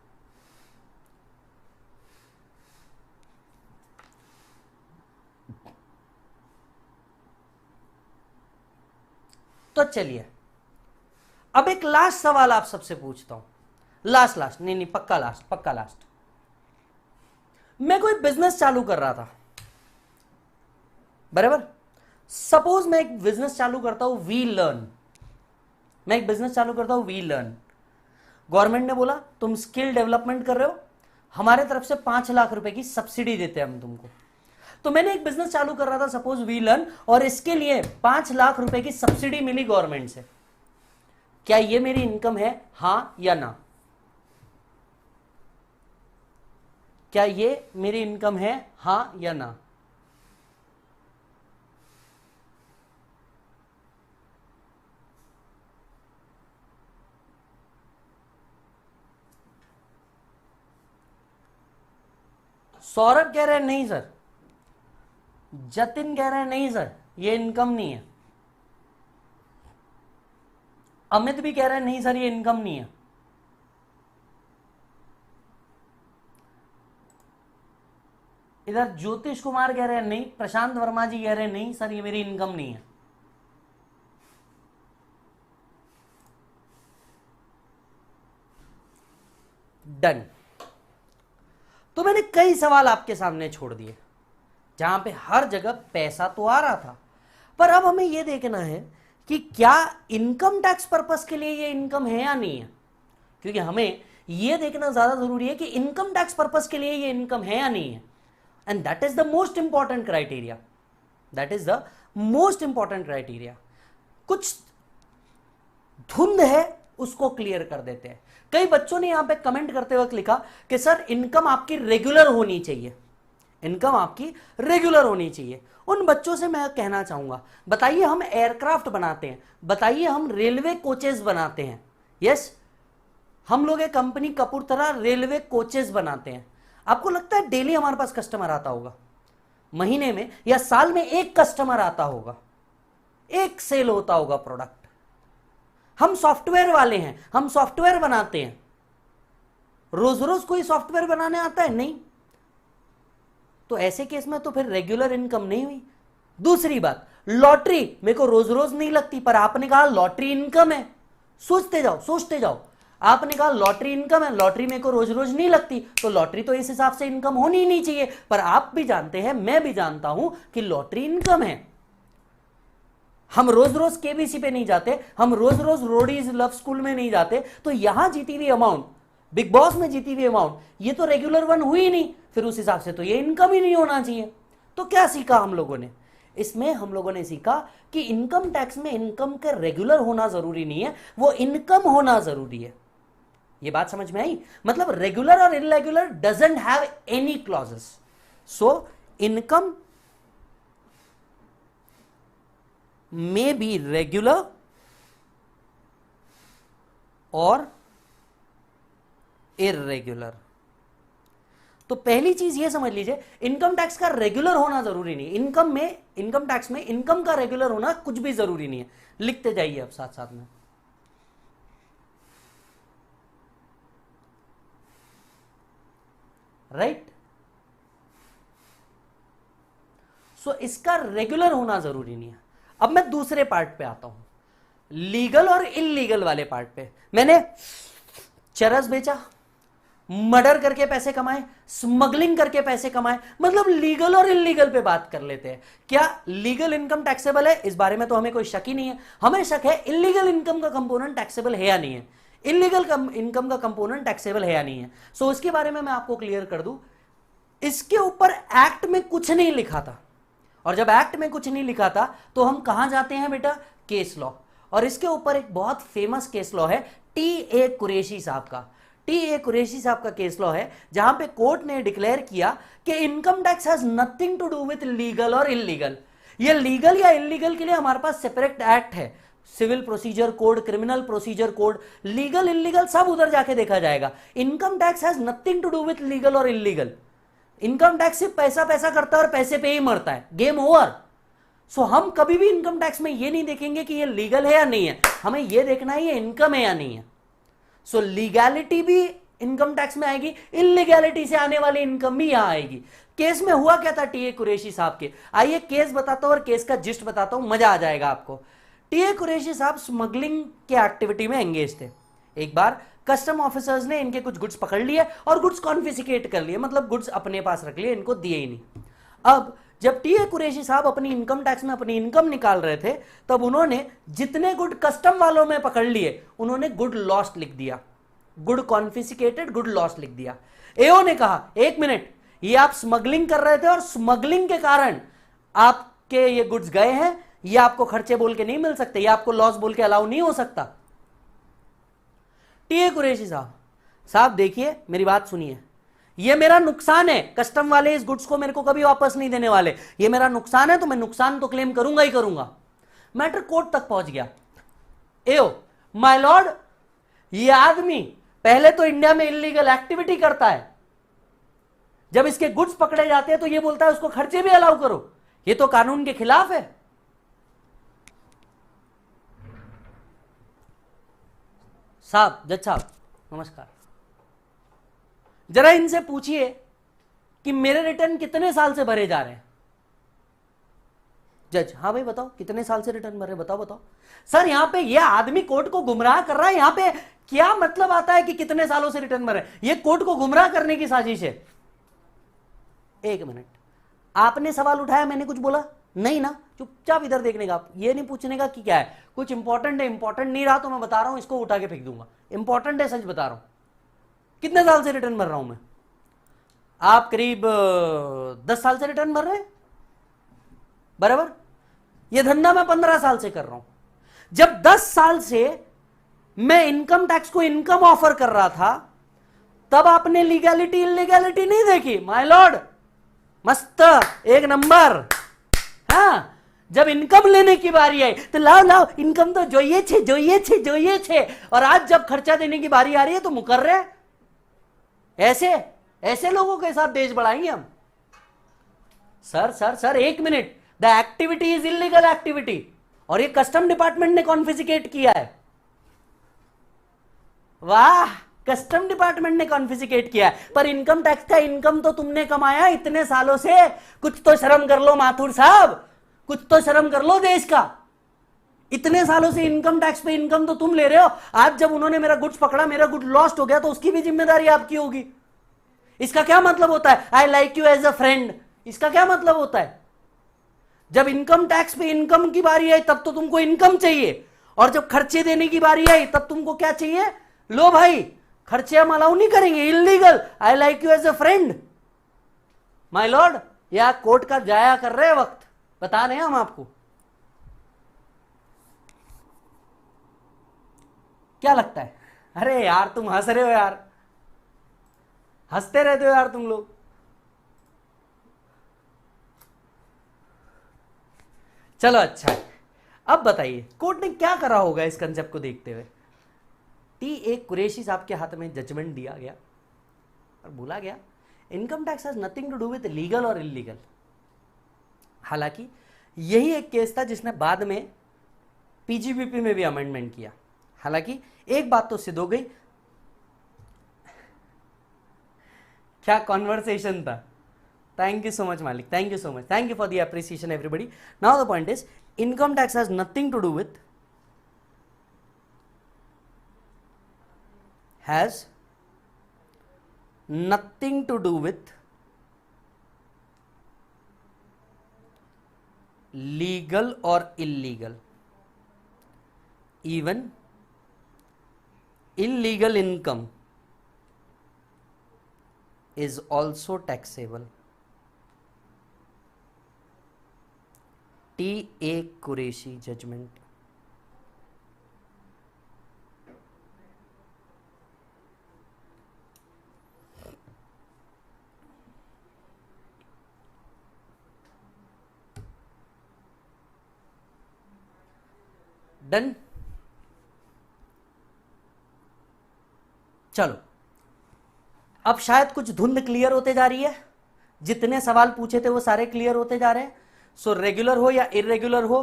तो चलिए अब एक लास्ट सवाल आप सबसे पूछता हूं, लास्ट नहीं पक्का लास्ट। मैं कोई बिजनेस चालू कर रहा था, बराबर। सपोज मैं एक बिजनेस चालू करता हूं वी लर्न, मैं एक बिजनेस चालू करता हूं वी लर्न। गवर्नमेंट ने बोला तुम स्किल डेवलपमेंट कर रहे हो, हमारे तरफ से 5 लाख रुपए की सब्सिडी देते हैं हम तुमको। तो मैंने एक बिजनेस चालू कर रहा था सपोज वी लर्न, और इसके लिए 5 लाख रुपए की सब्सिडी मिली गवर्नमेंट से। क्या ये मेरी इनकम है, हां या ना? क्या ये मेरी इनकम है, हां या ना? सौरभ कह रहे हैं नहीं सर, जतिन कह रहे हैं नहीं सर ये इनकम नहीं है, अमित भी कह रहे हैं नहीं सर ये इनकम नहीं है। इधर ज्योतिष कुमार कह रहे हैं नहीं, प्रशांत वर्मा जी कह रहे हैं नहीं सर ये मेरी इनकम नहीं है। डन। तो मैंने कई सवाल आपके सामने छोड़ दिए जहां पे हर जगह पैसा तो आ रहा था, पर अब हमें यह देखना है कि क्या इनकम टैक्स पर्पस के लिए ये इनकम है या नहीं है, क्योंकि हमें यह देखना ज्यादा जरूरी है कि इनकम टैक्स पर्पस के लिए ये इनकम है या नहीं है। And that is the most important criteria, that is the most important criteria. कुछ धुंध है उसको क्लियर कर देते हैं। कई बच्चों ने यहां पे कमेंट करते वक्त लिखा कि सर इनकम आपकी रेगुलर होनी चाहिए, इनकम आपकी रेगुलर होनी चाहिए। उन बच्चों से मैं कहना चाहूंगा, बताइए हम एयरक्राफ्ट बनाते हैं, बताइए हम रेलवे कोचेस बनाते हैं, यस हम लोग एक कंपनी कपूरथला रेलवे कोचेस बनाते हैं। आपको लगता है डेली हमारे पास कस्टमर आता होगा? महीने में या साल में एक कस्टमर आता होगा, एक सेल होता होगा प्रोडक्ट। हम सॉफ्टवेयर वाले हैं, हम सॉफ्टवेयर बनाते हैं, रोज रोज कोई सॉफ्टवेयर बनाने आता है? नहीं। तो ऐसे केस में तो फिर रेगुलर इनकम नहीं हुई। दूसरी बात, लॉटरी मेरे को रोज रोज नहीं लगती, पर आपने कहा लॉटरी इनकम है। सोचते जाओ सोचते जाओ, आपने कहा लॉटरी इनकम है, लॉटरी मेरे को रोज रोज नहीं लगती, तो लॉटरी तो इस हिसाब से इनकम होनी ही नहीं चाहिए। पर आप भी जानते हैं, मैं भी जानता हूं कि लॉटरी इनकम है। हम रोज रोज केबीसी पे नहीं जाते, हम रोज रोज रोडीज लव स्कूल में नहीं जाते, तो यहां जीती हुई अमाउंट, बिग बॉस में जीती हुई अमाउंट, ये तो रेगुलर वन हुई नहीं, फिर उस हिसाब से तो ये इनकम ही नहीं होना चाहिए। तो क्या सीखा हम लोगों ने इसमें? हम लोगों ने सीखा कि इनकम टैक्स में इनकम का रेगुलर होना जरूरी नहीं है, वो इनकम होना जरूरी है। ये बात समझ में आई? मतलब रेगुलर और irregular doesn't have any clauses. So income may be regular और इरेगुलर। तो पहली चीज ये समझ लीजिए, इनकम टैक्स का रेगुलर होना जरूरी नहीं। इनकम टैक्स में इनकम का रेगुलर होना कुछ भी जरूरी नहीं है। लिखते जाइए अब साथ साथ में। राइट? सो इसका रेगुलर होना जरूरी नहीं है। अब मैं दूसरे पार्ट पे आता हूं, लीगल और इलीगल वाले पार्ट पे। मैंने चरस बेचा, मर्डर करके पैसे कमाए, स्मगलिंग करके पैसे कमाए, मतलब लीगल और इलीगल पे बात कर लेते हैं। क्या लीगल इनकम टैक्सेबल है? इस बारे में तो हमें कोई शक ही नहीं है। हमें शक है इलीगल इनकम का कंपोनेंट टैक्सेबल है या नहीं है, इलीगल इनकम का कंपोनेंट टैक्सेबल है या नहीं है। सो इसके बारे में मैं आपको क्लियर कर दूं, इसके ऊपर एक्ट में कुछ नहीं लिखा था, और जब एक्ट में कुछ नहीं लिखा था तो हम कहां जाते हैं बेटा? Case law. और इसके ऊपर एक बहुत फेमस केस लॉ है टी.ए. कुरैशी साहब का। टी.ए. कुरैशी साहब का केस लॉ है जहां पे कोर्ट ने डिक्लेयर किया कि income tax has nothing to do with legal और इलीगल। ये लीगल या इलीगल के लिए हमारे पास सेपरेट एक्ट है, civil procedure code, criminal procedure code, legal illegal सब उधर जाके देखा जाएगा। Income tax has nothing to do with legal और इलीगल। इनकम टैक्स सिर्फ पैसा पैसा करता है और पैसे पे ही मरता है, गेम ओवर। सो हम कभी भी इनकम टैक्स में ये नहीं देखेंगे कि ये लीगल है या नहीं है, हमें ये देखना है ये इनकम है या नहीं है। सो लीगैलिटी भी इनकम टैक्स में आएगी, इलीगैलिटी से आने वाली इनकम भी यहां आएगी। केस में हुआ क्या था टी.ए. कुरैशी साहब के? आइए केस बताता हूं और केस का जिस्ट बताता हूं, मजा आ जाएगा आपको। टी.ए. कुरैशी साहब स्मगलिंग के एक्टिविटी में एंगेज थे। एक बार कस्टम ऑफिसर्स ने इनके कुछ गुड्स पकड़ लिए और गुड्स कॉन्फिस्केट कर लिए, मतलब गुड्स अपने पास रख लिए, इनको दिए ही नहीं। अब जब टी.ए. कुरैशी साहब अपनी इनकम टैक्स में अपनी इनकम निकाल रहे थे, तब उन्होंने जितने गुड कस्टम वालों में पकड़ लिए उन्होंने गुड लॉस्ट लिख दिया, गुड कॉन्फिस्केटेड, गुड लॉस्ट लिख दिया। एओ ने कहा एक मिनट, ये आप स्मगलिंग कर रहे थे और स्मगलिंग के कारण आपके ये गुड्स गए हैं, ये आपको खर्चे बोल के नहीं मिल सकते, ये आपको लॉस बोल के अलाउ नहीं हो सकता। टी.ए. कुरैशी साहब देखिए मेरी बात सुनिए, ये मेरा नुकसान है, कस्टम वाले इस गुड्स को मेरे को कभी वापस नहीं देने वाले, ये मेरा नुकसान है, तो मैं नुकसान तो क्लेम करूंगा ही करूंगा। मैटर कोर्ट तक पहुंच गया। एओ माय लॉर्ड, ये आदमी पहले तो इंडिया में इलीगल एक्टिविटी करता है, जब इसके गुड्स पकड़े जाते हैं तो ये बोलता है उसको खर्चे भी अलाउ करो, ये तो कानून के खिलाफ है। साहब, जज साहब नमस्कार, जरा इनसे पूछिए कि मेरे रिटर्न कितने साल से भरे जा रहे हैं। जज, हाँ भाई बताओ कितने साल से रिटर्न भर रहे, बताओ बताओ। सर यहां पे ये आदमी कोर्ट को गुमराह कर रहा है, यहां पे क्या मतलब आता है कि कितने सालों से रिटर्न भर रहे हैं? ये कोर्ट को गुमराह करने की साजिश है। एक मिनट, आपने सवाल उठाया, मैंने कुछ बोला नहीं ना, चुपचाप इधर देखने का, आप ये नहीं पूछने का कि क्या है, कुछ इंपॉर्टेंट है, इंपॉर्टेंट नहीं रहा तो मैं बता रहा हूं, इसको उठा के फेंक दूंगा। इंपॉर्टेंट है, सच बता रहा हूं। कितने साल से रिटर्न भर रहा हूं मैं? आप करीब 10 साल से रिटर्न भर रहे हैं, बराबर। ये धंधा मैं 15 साल से कर रहा हूं। जब 10 साल से मैं इनकम टैक्स को इनकम ऑफर कर रहा था, तब आपने लीगैलिटी इलीगैलिटी नहीं देखी। माय लॉर्ड, मस्त, एक नंबर। हाँ, जब इनकम लेने की बारी आई तो लाओ लाओ इनकम तो જોઈએ छे, और आज जब खर्चा देने की बारी आ रही है तो मुकर रहे। ऐसे ऐसे लोगों के साथ देश बढ़ाएंगे हम। सर एक minute, the activity is illegal activity, और ये कस्टम डिपार्टमेंट ने कॉन्फिस्केट किया है। वाह, कस्टम डिपार्टमेंट ने कॉन्फिस्केट किया है, पर इनकम टैक्स का इनकम तो तुमने कमाया इतने सालों से। कुछ तो शर्म कर लो माथुर साहब, कुछ तो शर्म कर लो देश का। इतने सालों से इनकम टैक्स पे इनकम तो तुम ले रहे हो। आज जब उन्होंने मेरा गुड्स पकड़ा, मेरा गुड लॉस्ट हो गया, तो उसकी भी जिम्मेदारी आपकी होगी। इसका क्या मतलब होता है? I like you as a friend, इसका क्या मतलब होता है? जब इनकम टैक्स पे इनकम की बारी आई तब तो तुमको इनकम चाहिए, और जब खर्चे देने की बारी आई तब तुमको क्या चाहिए? लो भाई, खर्चे हम अलाउ नहीं करेंगे, illegal, I like you as a friend. My lord, या कोर्ट का जाया कर रहे वक्त, बता रहे हैं हम आपको। क्या लगता है? अरे यार तुम हंस रहे हो यार, हंसते रहते हो यार तुम लोग। चलो अच्छा है, अब बताइए कोर्ट ने क्या करा होगा इस कंसेप्ट को देखते हुए। टी कुरैशी साहब के हाथ में जजमेंट दिया गया और बोला गया income tax has nothing to do with legal और इलीगल। हालांकि यही एक केस था जिसने बाद में पीजीबीपी में भी अमेंडमेंट किया। हालांकि एक बात तो सिद्ध हो गई, क्या कॉन्वर्सेशन था। थैंक यू सो मच मालिक, thank you so much, thank you for the appreciation everybody. Now the point is income tax has nothing to do with legal और illegal. even illegal income is also taxable. T.A. Qureshi judgment. Done. चलो अब शायद कुछ धुंध clear होते जा रही है, जितने सवाल पूछे थे वो सारे क्लियर होते जा रहे हैं। सो रेगुलर हो या इरेगुलर हो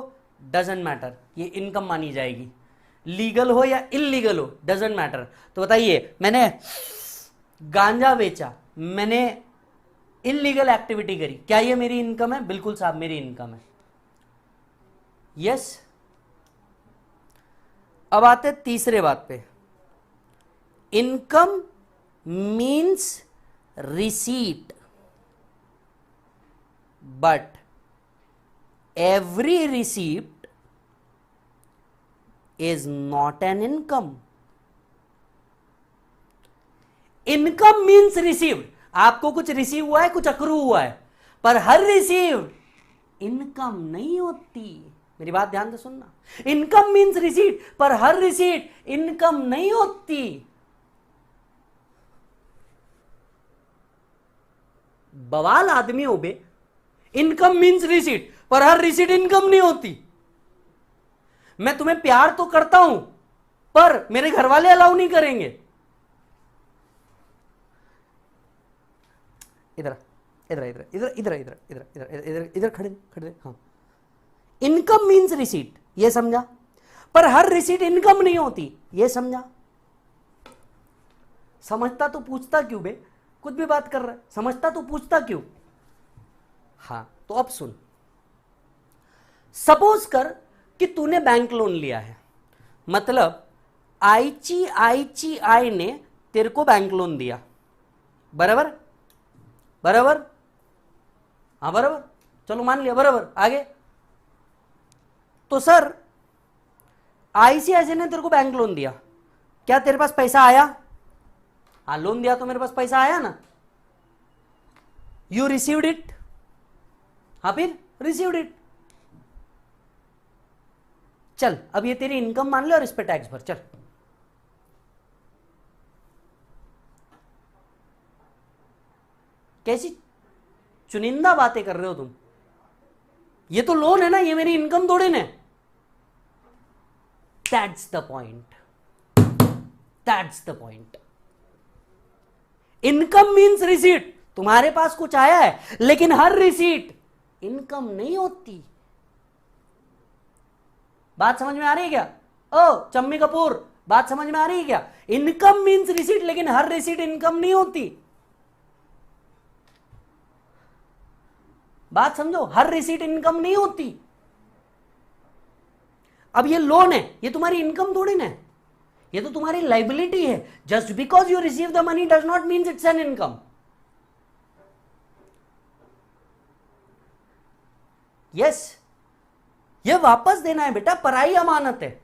डजंट मैटर, ये इनकम मानी जाएगी। लीगल हो या इलीगल हो डजंट मैटर। तो बताइए, मैंने गांजा बेचा, मैंने इलीगल एक्टिविटी करी, क्या ये मेरी इनकम है? बिल्कुल साहब मेरी इनकम है। यस। अब आते तीसरे बात पे। Income means receipt, but every receipt is not an income. Income means received, आपको कुछ रिसीव हुआ है, कुछ अक्रू हुआ है, पर हर रिसीव्ड इनकम नहीं होती। मेरी बात ध्यान से सुनना। इनकम मीन्स रिसीट, पर हर रिसीट इनकम नहीं होती। बवाल आदमी हो बे। इनकम मीन्स रिसीट, पर हर रिसीट इनकम नहीं होती। मैं तुम्हें प्यार तो करता हूं, पर मेरे घर वाले अलाउ नहीं करेंगे। इधर इधर इधर इधर इधर इधर इधर इधर इधर इधर खड़े खड़े। हाँ, इनकम मीन्स रिसीट, ये समझा, पर हर रिसीट इनकम नहीं होती, ये समझा। समझता तो पूछता क्यों बे? कुछ भी बात कर रहा है, समझता तो पूछता क्यों। हाँ तो अब सुन, सपोज कर कि तूने बैंक लोन लिया है, मतलब आईसीआईसीआई ने तेरे को बैंक लोन दिया, बराबर बराबर, हाँ बराबर, चलो मान लिया बराबर, आगे। तो सर आईसीआईसीआई ने तेरे को बैंक लोन दिया, क्या तेरे पास पैसा आया? हाँ लोन दिया तो मेरे पास पैसा आया ना, यू रिसीव्ड इट, हाँ फिर रिसीव्ड इट। चल अब ये तेरी इनकम मान ले और इस पे टैक्स भर, चल। कैसी चुनिंदा बातें कर रहे हो तुम, ये तो लोन है ना, ये मेरी इनकम थोड़ी ना। That's the point, that's the point. Income means receipt, तुम्हारे पास कुछ आया है, लेकिन हर रिसीट इनकम नहीं होती। बात समझ में आ रही है क्या? ओ चम्मी कपूर, बात समझ में आ रही है क्या? इनकम मीन्स रिसीट, लेकिन हर रिसीट इनकम नहीं होती। बात समझो, हर रिसीट इनकम नहीं होती। अब ये लोन है, ये तुम्हारी इनकम थोड़ी ना है, ये तो तुम्हारी लाइबिलिटी है। Just because you receive the money does not means it's an income. Yes, ये वापस देना है बेटा, पराई अमानत है,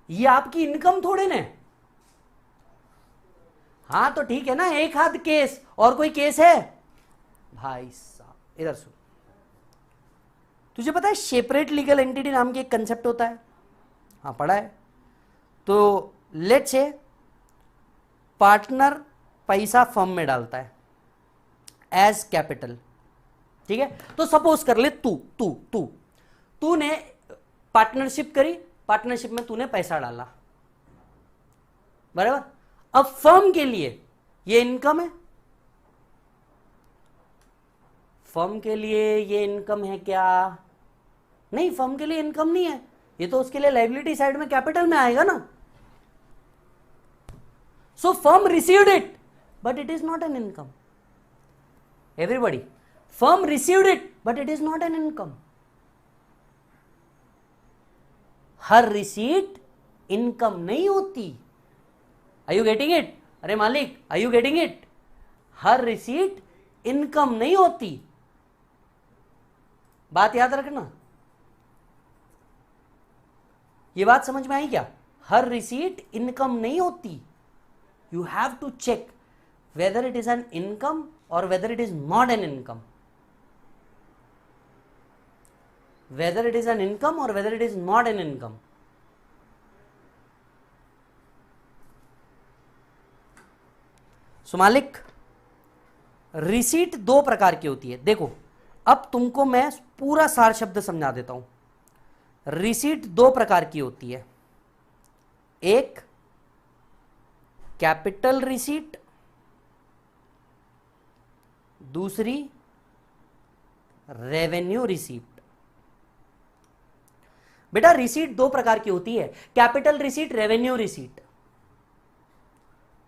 ये आपकी इनकम थोड़े ना। हाँ तो ठीक है ना, एक हाथ केस, और कोई केस है? भाई साहब इधर सुन, तुझे पता है सेपरेट लीगल एंटिटी नाम की एक कंसेप्ट होता है? हाँ पढ़ा है। तो लेट्स से पार्टनर पैसा फर्म में डालता है एज कैपिटल, ठीक है? तो सपोज कर ले तूने पार्टनरशिप करी, पार्टनरशिप में तूने पैसा डाला, बराबर। अब फर्म के लिए ये इनकम है, फर्म के लिए ये इनकम है क्या? नहीं, फर्म के लिए इनकम नहीं है, ये तो उसके लिए लायबिलिटी साइड में कैपिटल में आएगा ना। So firm received it but it is not an income. Everybody, firm received it but it is not an income. हर रिसीट इनकम नहीं होती। Are you getting it? अरे मालिक, आर यू गेटिंग इट? हर receipt income नहीं होती, बात याद रखना। ये बात समझ में आई क्या? हर रिसीट इनकम नहीं होती। You have to check whether it is an income और whether it is not an income, whether it is an income or whether it is not an income. सो मालिक, रिसीट दो प्रकार की होती है। देखो अब तुमको मैं पूरा सार शब्द समझा देता हूं। रिसीट दो प्रकार की होती है, एक कैपिटल रिसीट, दूसरी रेवेन्यू रिसीट। बेटा रिसीट दो प्रकार की होती है, capital receipt, revenue receipt.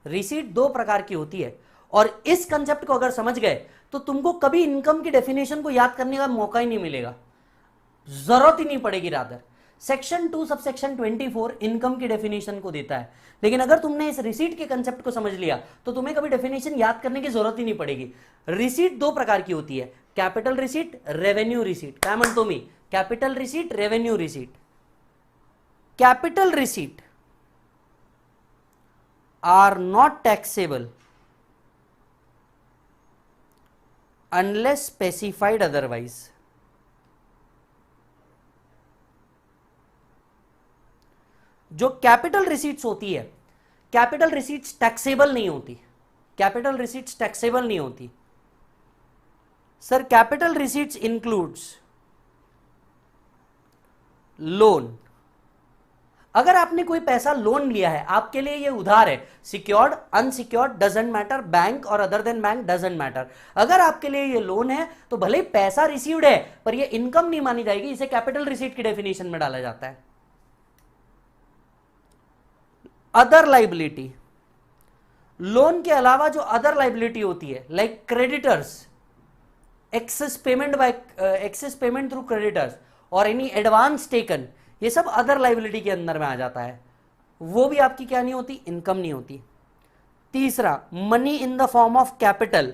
Receipt दो प्रकार की होती है, और इस कंसेप्ट को अगर समझ गए तो तुमको कभी इनकम की डेफिनेशन को याद करने का मौका ही नहीं मिलेगा, जरूरत ही नहीं पड़ेगी। Rather section 2 sub section 24 income की डेफिनेशन को देता है, लेकिन अगर तुमने इस रिसीट के कंसेप्ट को समझ लिया तो तुम्हें कभी डेफिनेशन याद करने की जरूरत ही नहीं पड़ेगी। रिसीट दो प्रकार की होती है, कैपिटल रिसीट, रेवेन्यू रिसीट। काय म्हणतो मी? Capital receipt, revenue receipt. Capital receipt are not taxable unless specified otherwise. जो कैपिटल रिसीट्स होती है, कैपिटल रिसीट्स टैक्सेबल नहीं होती, कैपिटल रिसीट्स टैक्सेबल नहीं होती। Sir capital receipts includes loan. अगर आपने कोई पैसा लोन लिया है, आपके लिए ये उधार है, secured unsecured doesn't matter, bank और other than bank doesn't matter. अगर आपके लिए ये लोन है तो भले ही पैसा रिसीव्ड है पर ये इनकम नहीं मानी जाएगी, इसे कैपिटल रिसीट की डेफिनेशन में डाला जाता है। अदर लाइबिलिटी, लोन के अलावा जो अदर लाइबिलिटी होती है like creditors, access payment through creditors और एनी एडवांस टेकन, ये सब अदर लाइबिलिटी के अंदर में आ जाता है, वो भी आपकी क्या नहीं होती, इनकम नहीं होती। तीसरा, money in the form of capital.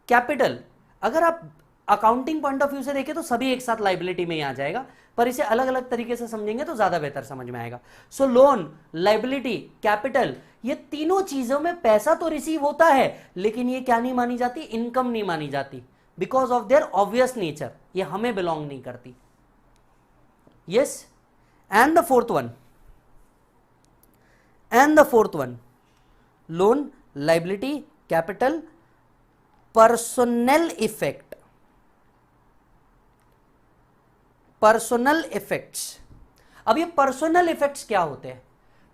Capital अगर आप अकाउंटिंग पॉइंट ऑफ व्यू से देखें तो सभी एक साथ लाइबिलिटी में ही आ जाएगा, पर इसे अलग अलग तरीके से समझेंगे तो ज्यादा बेहतर समझ में आएगा। सो लोन, लाइबिलिटी, कैपिटल, ये तीनों चीजों में पैसा तो रिसीव होता है, लेकिन ये क्या नहीं मानी जाती, इनकम नहीं मानी जाती, because of their obvious nature, ये हमें बिलोंग नहीं करती। Yes, and the fourth one, loan, liability, capital, personal effect, personal effects. अब ये पर्सनल इफेक्ट्स क्या होते हैं?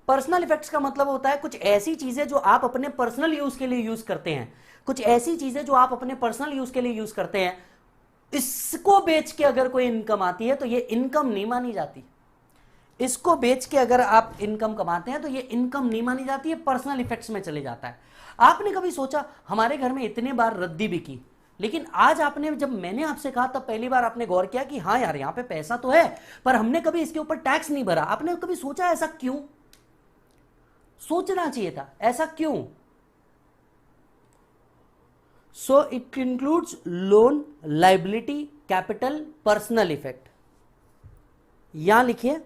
पर्सनल इफेक्ट्स का मतलब होता है कुछ ऐसी चीजें जो आप अपने पर्सनल यूज के लिए यूज करते हैं, कुछ ऐसी चीजें जो आप अपने पर्सनल यूज के लिए यूज करते हैं, इसको बेच के अगर कोई इनकम आती है तो ये इनकम नहीं मानी जाती। इसको बेच के अगर आप इनकम कमाते हैं तो ये इनकम नहीं मानी जाती है, पर्सनल इफेक्ट्स में चले जाता है। आपने कभी सोचा हमारे घर में इतने बार रद्दी बिकी, लेकिन आज आपने, जब मैंने आपसे कहा तब पहली बार आपने गौर किया कि हाँ यार, यहां पे पैसा तो है, पर हमने कभी इसके ऊपर टैक्स नहीं भरा। आपने कभी सोचा ऐसा क्यों? सोचना चाहिए था, ऐसा क्यों? So it includes loan, liability, capital, personal effect. यहां लिखिए,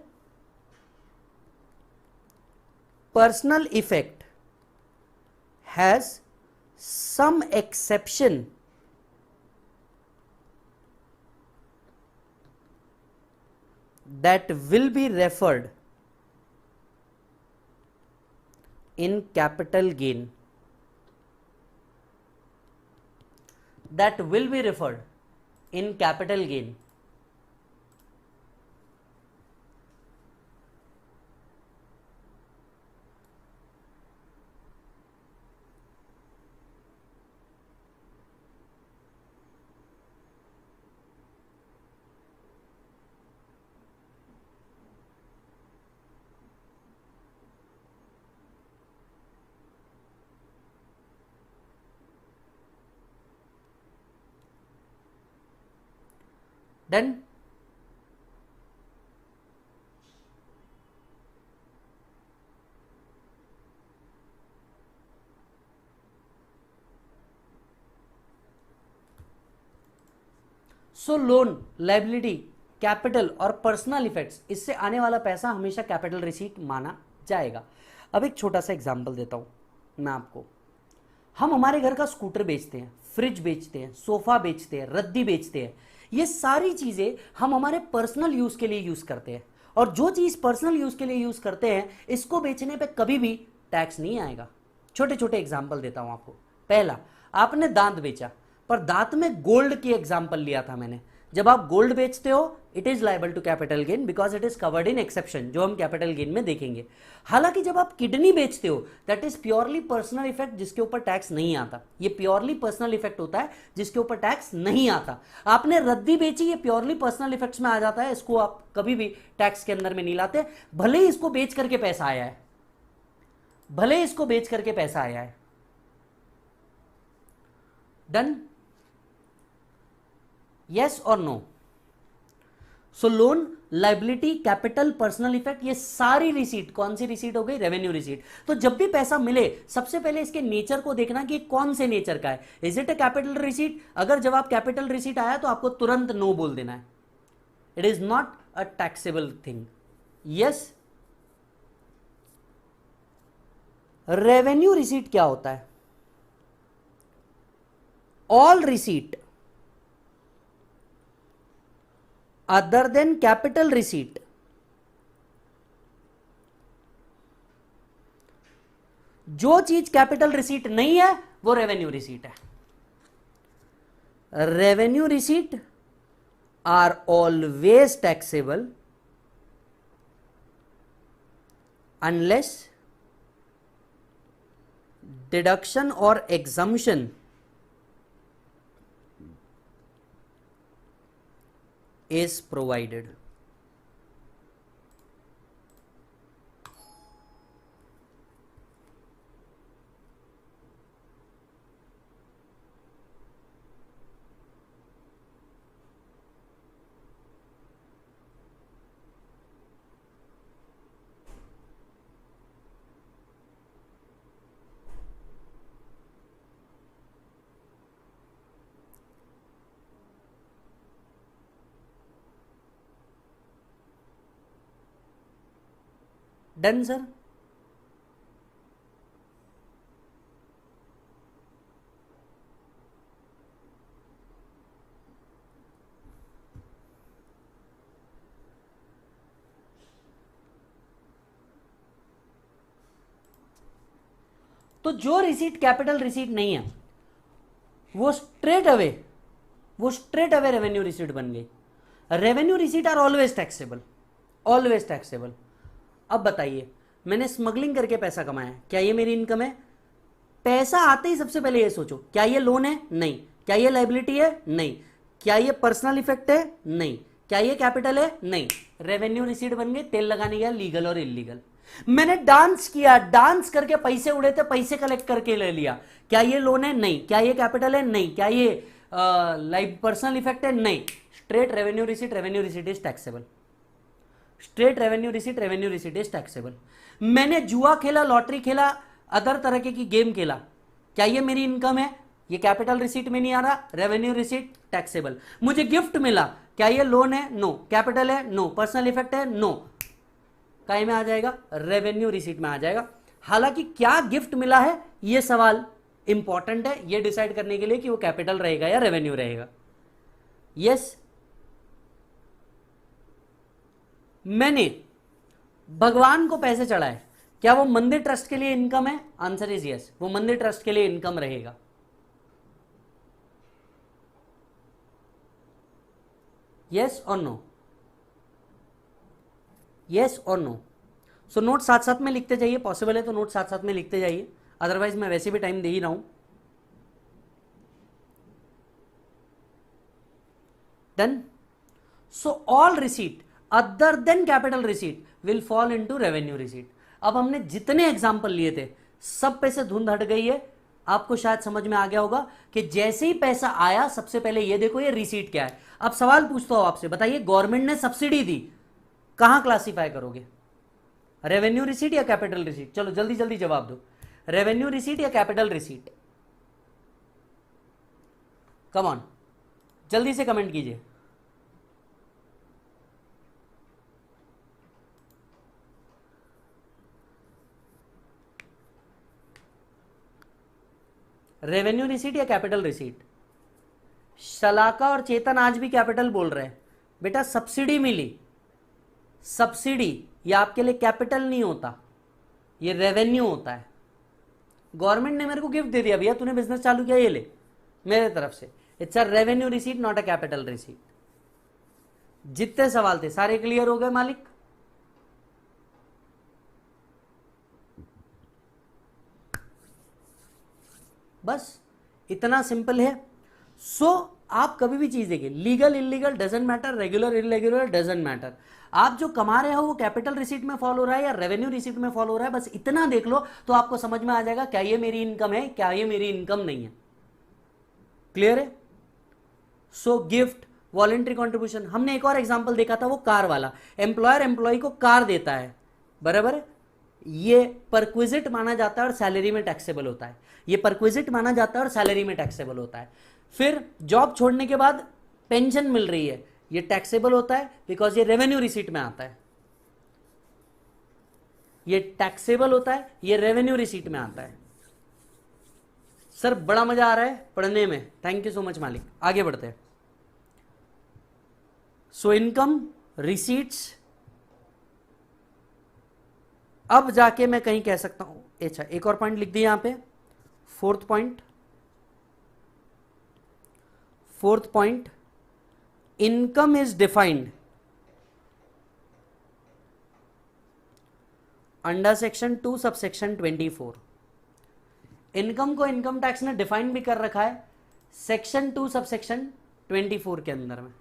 personal effect has some exception that will be referred in capital gain, that will be referred in capital gain। Then so loan, liability, capital और personal effects, इससे आने वाला पैसा हमेशा capital receipt माना जाएगा। अब एक छोटा सा एग्जांपल देता हूं मैं आपको। हम हमारे घर का स्कूटर बेचते हैं, फ्रिज बेचते हैं, सोफा बेचते हैं, रद्दी बेचते हैं, ये सारी चीजें हम हमारे पर्सनल यूज के लिए यूज करते हैं, और जो चीज पर्सनल यूज के लिए यूज करते हैं, इसको बेचने पे कभी भी टैक्स नहीं आएगा। छोटे छोटे एग्जांपल देता हूं आपको। पहला, आपने दांत बेचा, पर दांत में गोल्ड की एग्जांपल लिया था मैंने। जब आप गोल्ड बेचते हो, it is liable to capital gain because it is covered in exception, जो हम कैपिटल गेन में देखेंगे। हालांकि जब आप किडनी बेचते हो, that is purely personal effect, जिसके ऊपर टैक्स नहीं आता। ये प्योरली पर्सनल इफेक्ट होता है जिसके ऊपर टैक्स नहीं आता। आपने रद्दी बेची, ये प्योरली पर्सनल इफेक्ट्स में आ जाता है, इसको आप कभी भी टैक्स के अंदर में नहीं लाते, भले ही इसको बेच करके पैसा आया है, भले ही इसको बेच करके पैसा आया है। डन? यस और no? So loan, liability, capital, personal effect, ये सारी रिसीट कौन सी रिसीट हो गई? Revenue receipt. तो जब भी पैसा मिले, सबसे पहले इसके नेचर को देखना कि कौन से नेचर का है। Is it a capital receipt? अगर जवाब कैपिटल रिसीट आया तो आपको तुरंत नो बोल देना है, it is not a taxable thing. Yes? Revenue receipt क्या होता है? All receipt other than capital receipt जो चीज कैपिटल रिसीट नहीं है वो रेवेन्यू रिसीट है। Revenue receipt are always taxable unless deduction और exemption is provided। Done sir. तो जो रिसीट कैपिटल रिसीट नहीं है वो स्ट्रेट अवे रेवेन्यू रिसीट बन गई। Revenue receipt are always taxable, always taxable. अब बताइए, मैंने स्मगलिंग करके पैसा कमाया, क्या ये मेरी इनकम है? पैसा आते ही सबसे पहले ये सोचो, क्या ये लोन है? नहीं। क्या ये लाइबिलिटी है? नहीं। क्या ये पर्सनल इफेक्ट है? नहीं। क्या ये कैपिटल है? नहीं। रेवेन्यू रिसीट बन गई, तेल लगाने गया, लीगल और इलीगल। मैंने डांस किया, डांस करके पैसे उड़े थे, पैसे कलेक्ट करके ले लिया, क्या ये लोन है? नहीं। क्या ये कैपिटल है? नहीं। क्या ये पर्सनल इफेक्ट है? नहीं। Straight revenue receipt is taxable. Straight revenue receipt is taxable. मैंने जुआ खेला, लॉटरी खेला, अदर तरह की गेम खेला, क्या ये मेरी इनकम है? ये कैपिटल रिसीट में नहीं आ रहा, रेवेन्यू रिसीट टैक्सेबल। मुझे गिफ्ट मिला, क्या ये लोन है? नो। कैपिटल है? नो। पर्सनल इफेक्ट है? नो। काय में आ जाएगा? रेवेन्यू रिसीट में आ जाएगा। हालांकि क्या गिफ्ट मिला है ये सवाल इंपॉर्टेंट है, ये डिसाइड करने के लिए कि वो कैपिटल रहेगा या रेवेन्यू रहेगा। यस, मैंने भगवान को पैसे चढ़ाए, क्या वो मंदिर ट्रस्ट के लिए इनकम है? आंसर इज यस, वो मंदिर ट्रस्ट के लिए इनकम रहेगा। यस और नो? यस और नो? सो नोट साथ साथ में लिखते जाइए, पॉसिबल है तो नोट साथ साथ में लिखते जाइए, अदरवाइज मैं वैसे भी टाइम दे ही रहा हूं। Done. So all receipt other than capital receipt will fall into revenue receipt. अब हमने जितने एग्जांपल लिए थे सब पे से धुंध हट गई है। आपको शायद समझ में आ गया होगा कि जैसे ही पैसा आया सबसे पहले ये देखो ये रिसीट क्या है। अब सवाल पूछता हूं आपसे, बताइए गवर्नमेंट ने सब्सिडी दी, कहां क्लासिफाई करोगे? रेवेन्यू रिसीट या कैपिटल रिसीट? चलो जल्दी जल्दी जवाब दो, रेवेन्यू रिसीट या कैपिटल रिसीट? कम ऑन, जल्दी से कमेंट कीजिए। रेवेन्यू रिसीट या कैपिटल रिसीट? शलाका और चेतन आज भी कैपिटल बोल रहे हैं। बेटा सब्सिडी मिली, सब्सिडी ये आपके लिए कैपिटल नहीं होता, ये रेवेन्यू होता है। गवर्नमेंट ने मेरे को गिफ्ट दे दिया, भैया तूने बिजनेस चालू किया, ये ले मेरे तरफ से, it's a revenue receipt not a capital receipt. जितने सवाल थे सारे क्लियर हो गए मालिक? बस इतना सिंपल है। सो आप कभी भी चीज देखिए, legal illegal doesn't matter, regular irregular doesn't matter. आप जो कमा रहे हो वो कैपिटल रिसीट में फॉल हो रहा है या रेवेन्यू रिसीट में फॉल हो रहा है, बस इतना देख लो तो आपको समझ में आ जाएगा क्या ये मेरी इनकम है, क्या ये मेरी इनकम नहीं है। क्लियर है? सो गिफ्ट, वॉलंटरी कॉन्ट्रीब्यूशन। हमने एक और एग्जांपल देखा था वो कार वाला, एम्प्लॉयर एम्प्लॉय को कार देता है, बराबर है, ये परक्विजिट माना जाता है और सैलरी में टैक्सेबल होता है। ये परक्विजिट माना जाता है और सैलरी में टैक्सेबल होता है। फिर जॉब छोड़ने के बाद पेंशन मिल रही है, ये टैक्सेबल होता है बिकॉज ये रेवेन्यू रिसीट में आता है। ये टैक्सेबल होता है, ये रेवेन्यू रिसीट में आता है। सर बड़ा मजा आ रहा है पढ़ने में, थैंक यू सो मच मालिक। आगे बढ़ते हैं। सो इनकम रिसीट्स, अब जाके मैं कहीं कह सकता हूं, अच्छा एक और पॉइंट लिख दिया यहां पे, fourth point, income is defined under section 2 subsection 24। Income को इनकम टैक्स ने डिफाइन भी कर रखा है सेक्शन 2 सबसेक्शन 24 के अंदर में।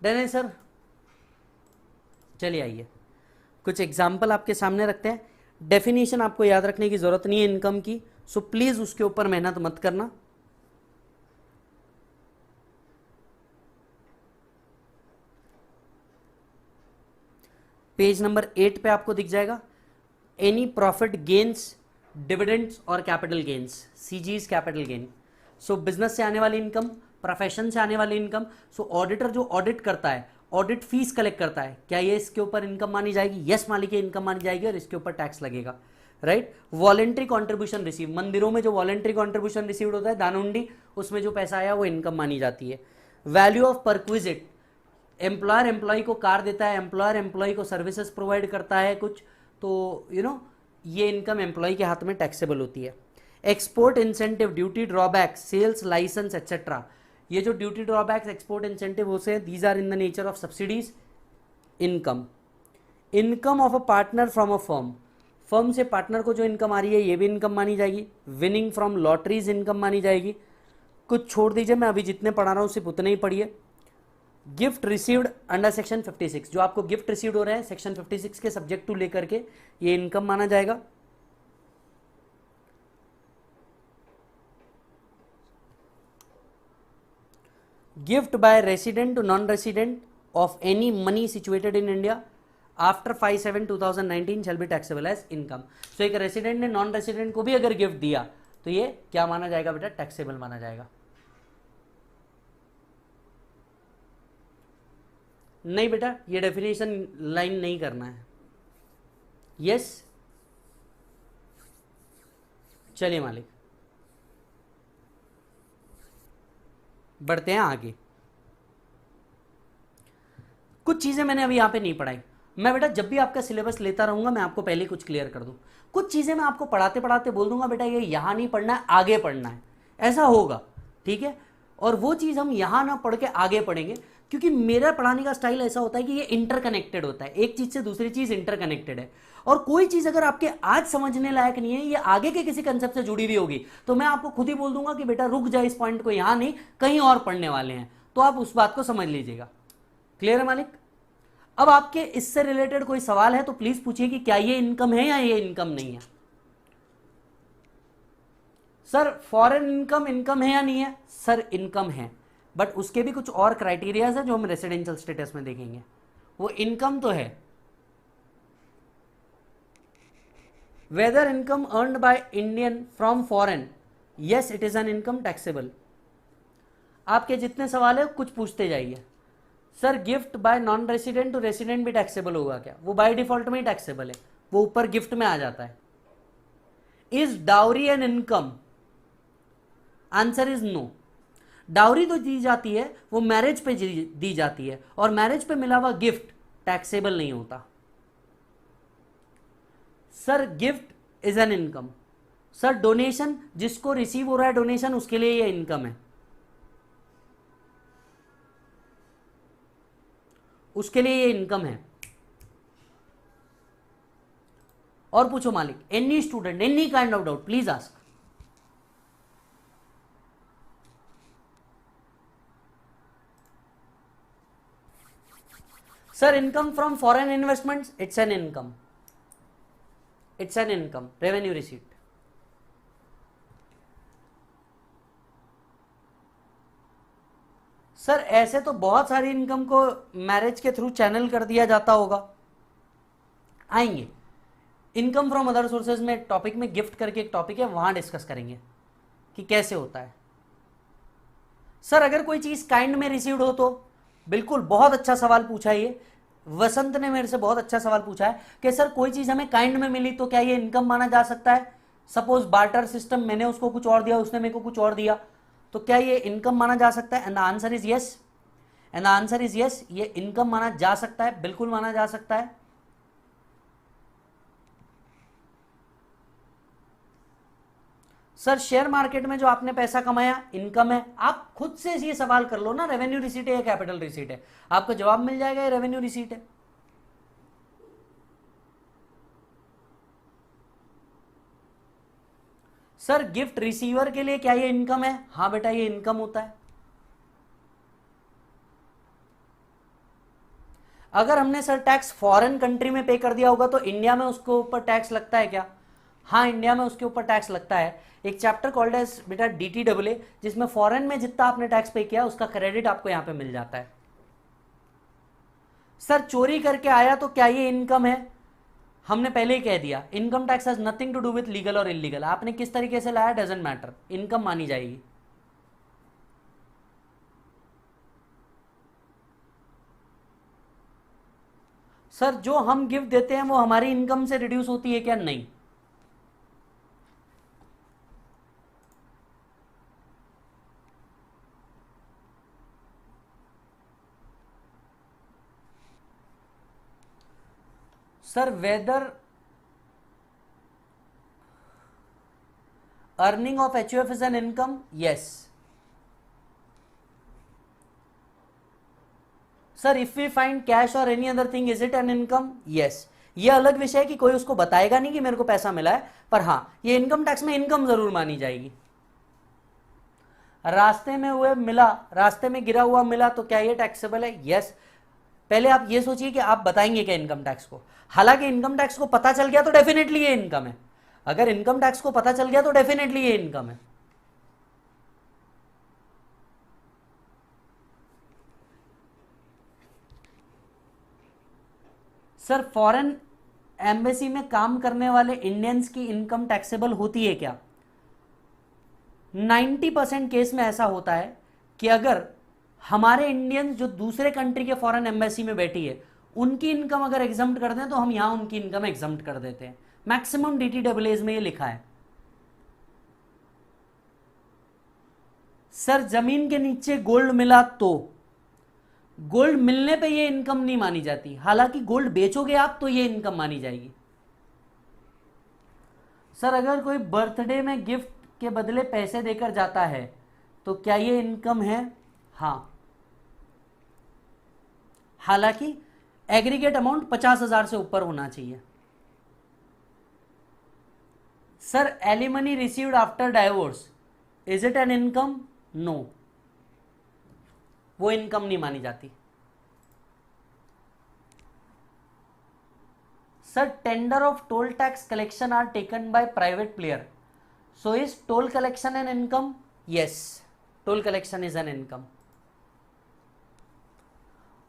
डन है सर? चलिए आइए, कुछ एग्जाम्पल आपके सामने रखते हैं। डेफिनेशन आपको याद रखने की जरूरत नहीं है इनकम की, सो प्लीज उसके ऊपर मेहनत मत करना। पेज नंबर 8 पे आपको दिख जाएगा एनी प्रॉफिट गेन्स, डिविडेंड्स और capital gains, CGs capital gain. So business से आने वाली इनकम, प्रोफेशन से आने वाली इनकम। सो ऑडिटर जो ऑडिट करता है, ऑडिट फीस कलेक्ट करता है, क्या ये इसके ऊपर इनकम मानी जाएगी? यस, मालिक इनकम मानी जाएगी और इसके ऊपर टैक्स लगेगा, राइट। वॉलेंट्री कॉन्ट्रीब्यूशन रिसीव, मंदिरों में जो वॉलेंट्री कॉन्ट्रीब्यूशन रिसीव्ड होता है, दानउंडी, उसमें जो पैसा आया वो इनकम मानी जाती है। Value of perquisite, employer employee को कार देता है, एम्प्लॉयर एम्प्लॉय को सर्विसेज प्रोवाइड करता है कुछ, तो ये इनकम एम्प्लॉय के हाथ में टैक्सेबल होती है। Export incentive, duty drawback, sales licence etcetera, ये जो ड्यूटी ड्रॉबैक्स, एक्सपोर्ट इंसेंटिव होते हैं, these are in the nature of subsidies, income. Income of a partner from a firm, firm से पार्टनर को जो इनकम आ रही है ये भी इनकम मानी जाएगी। विनिंग फ्रॉम लॉटरीज इनकम मानी जाएगी। कुछ छोड़ दीजिए, मैं अभी जितने पढ़ा रहा हूँ सिर्फ उतने ही पढ़िए। गिफ्ट रिसीव्ड अंडर सेक्शन 56, जो आपको गिफ्ट रिसीव्ड हो रहे हैं सेक्शन 56 के सब्जेक्ट टू लेकर के, ये इनकम माना जाएगा। Gift by resident to non resident of any money situated in India after 5/7/2019 shall be taxable as income. So एक रेसिडेंट ने नॉन रेसिडेंट को भी अगर गिफ्ट दिया तो ये क्या माना जाएगा बेटा? टैक्सेबल माना जाएगा। नहीं बेटा, ये डेफिनेशन लाइन नहीं करना है। यस, चलिए मालिक बढ़ते हैं आगे। कुछ चीजें मैंने अभी यहां पे नहीं पढ़ाई। मैं बेटा जब भी आपका सिलेबस लेता रहूंगा मैं आपको पहले कुछ क्लियर कर दूं। कुछ चीजें मैं आपको पढ़ाते पढ़ाते बोल दूंगा बेटा ये यहां नहीं पढ़ना है, आगे पढ़ना है, ऐसा होगा, ठीक है। और वो चीज हम यहां ना पढ़ के आगे पढ़ेंगे, क्योंकि मेरा पढ़ाने का स्टाइल ऐसा होता है कि ये इंटरकनेक्टेड होता है, एक चीज से दूसरी चीज इंटरकनेक्टेड है। और कोई चीज अगर आपके आज समझने लायक नहीं है, ये आगे के किसी कंसेप्ट से जुड़ी हुई होगी, तो मैं आपको खुद ही बोल दूंगा कि बेटा रुक जाए, इस पॉइंट को यहां नहीं कहीं और पढ़ने वाले हैं, तो आप उस बात को समझ लीजिएगा। क्लियर है मालिक? अब आपके इससे रिलेटेड कोई सवाल है तो प्लीज पूछिए कि क्या ये इनकम है या ये इनकम नहीं है। सर फॉरेन इनकम इनकम है या नहीं है? सर इनकम है, बट उसके भी कुछ और क्राइटेरियाज है जो हम रेसिडेंशियल स्टेटस में देखेंगे। वो इनकम तो है। Whether income earned by Indian from foreign, yes it is an income taxable. आपके जितने सवाल है कुछ पूछते जाइए। Sir gift by non resident to resident भी टैक्सेबल होगा क्या? वो बाय डिफॉल्ट में ही टैक्सेबल है, वो ऊपर गिफ्ट में आ जाता है। Is dowry an income? Answer is no. Dowry तो दी जाती है वो मैरिज पे दी जाती है, और मैरिज पे मिला हुआ गिफ्ट टैक्सेबल नहीं होता। Sir gift is an income. Sir donation, जिसको रिसीव हो रहा है डोनेशन, उसके लिए ये इनकम है, उसके लिए ये इनकम है। और पूछो मालिक, any student, any kind of doubt please ask. Sir income from foreign investments, it's an income, it's an income, revenue receipt. Sir ऐसे तो बहुत सारी इनकम को मैरिज के थ्रू चैनल कर दिया जाता होगा, आएंगे। इनकम फ्रॉम अदर सोर्सेज में टॉपिक में गिफ्ट करके एक टॉपिक है, वहां डिस्कस करेंगे कि कैसे होता है। सर अगर कोई चीज काइंड में रिसीव्ड हो तो, बिल्कुल बहुत अच्छा सवाल पूछा ये, वसंत ने मेरे से बहुत अच्छा सवाल पूछा है कि सर कोई चीज हमें काइंड में मिली तो क्या ये इनकम माना जा सकता है? सपोज बार्टर सिस्टम, मैंने उसको कुछ और दिया, उसने मेरे को कुछ और दिया, तो क्या ये इनकम माना जा सकता है? And the answer is yes, and the answer is yes, ये इनकम माना जा सकता है, बिल्कुल माना जा सकता है। सर शेयर मार्केट में जो आपने पैसा कमाया इनकम है। आप खुद से ये सवाल कर लो ना, रेवेन्यू रिसीट है या कैपिटल रिसीट है, आपको जवाब मिल जाएगा ये रेवेन्यू रिसीट है। सर गिफ्ट रिसीवर के लिए क्या ये इनकम है? हाँ बेटा ये इनकम होता है। अगर हमने सर टैक्स फॉरेन कंट्री में पे कर दिया होगा तो इंडिया में उसके ऊपर टैक्स लगता है क्या? हाँ, इंडिया में उसके ऊपर टैक्स लगता है। एक चैप्टर कॉल्ड एज बेटा DTAA, जिसमें फॉरेन में जितना आपने टैक्स पे किया उसका क्रेडिट आपको यहां पे मिल जाता है। सर चोरी करके आया तो क्या ये इनकम है? हमने पहले ही कह दिया, income tax has nothing to do with legal और इलीगल। आपने किस तरीके से लाया डजेंट मैटर, इनकम मानी जाएगी। सर जो हम गिफ्ट देते हैं वो हमारी इनकम से रिड्यूस होती है क्या? नहीं। Sir whether earning of HUF is an income? Yes. Sir if we find cash और any other thing is it an income? Yes. ये अलग विषय है कि कोई उसको बताएगा नहीं कि मेरे को पैसा मिला है, पर हाँ ये इनकम टैक्स में इनकम जरूर मानी जाएगी। रास्ते में हुए मिला, रास्ते में गिरा हुआ मिला तो क्या ये टैक्सेबल है? यस। पहले आप ये सोचिए कि आप बताएंगे क्या इनकम टैक्स को। हालांकि इनकम टैक्स को पता चल गया तो डेफिनेटली ये इनकम है। अगर इनकम टैक्स को पता चल गया तो डेफिनेटली ये इनकम है। सर फॉरेन एम्बेसी में काम करने वाले इंडियंस की इनकम टैक्सेबल होती है क्या? 90% केस में ऐसा होता है कि अगर हमारे इंडियंस जो दूसरे कंट्री के फॉरेन एम्बेसी में बैठी है उनकी इनकम अगर एग्जम्प्ट कर दें तो हम यहां उनकी इनकम एग्जम्प्ट कर देते हैं। मैक्सिमम DTAAs में ये लिखा है। सर जमीन के नीचे गोल्ड मिला तो गोल्ड मिलने पे ये इनकम नहीं मानी जाती, हालांकि गोल्ड बेचोगे आप तो ये इनकम मानी जाएगी। सर अगर कोई बर्थडे में गिफ्ट के बदले पैसे देकर जाता है तो क्या ये इनकम है? हाँ, हालांकि एग्रीगेट अमाउंट 50,000 से ऊपर होना चाहिए। Sir alimony received after divorce is it an income? No, वो इनकम नहीं मानी जाती। Sir tender of toll tax collection are taken by private player, so is toll collection an income? Yes, toll collection is an income.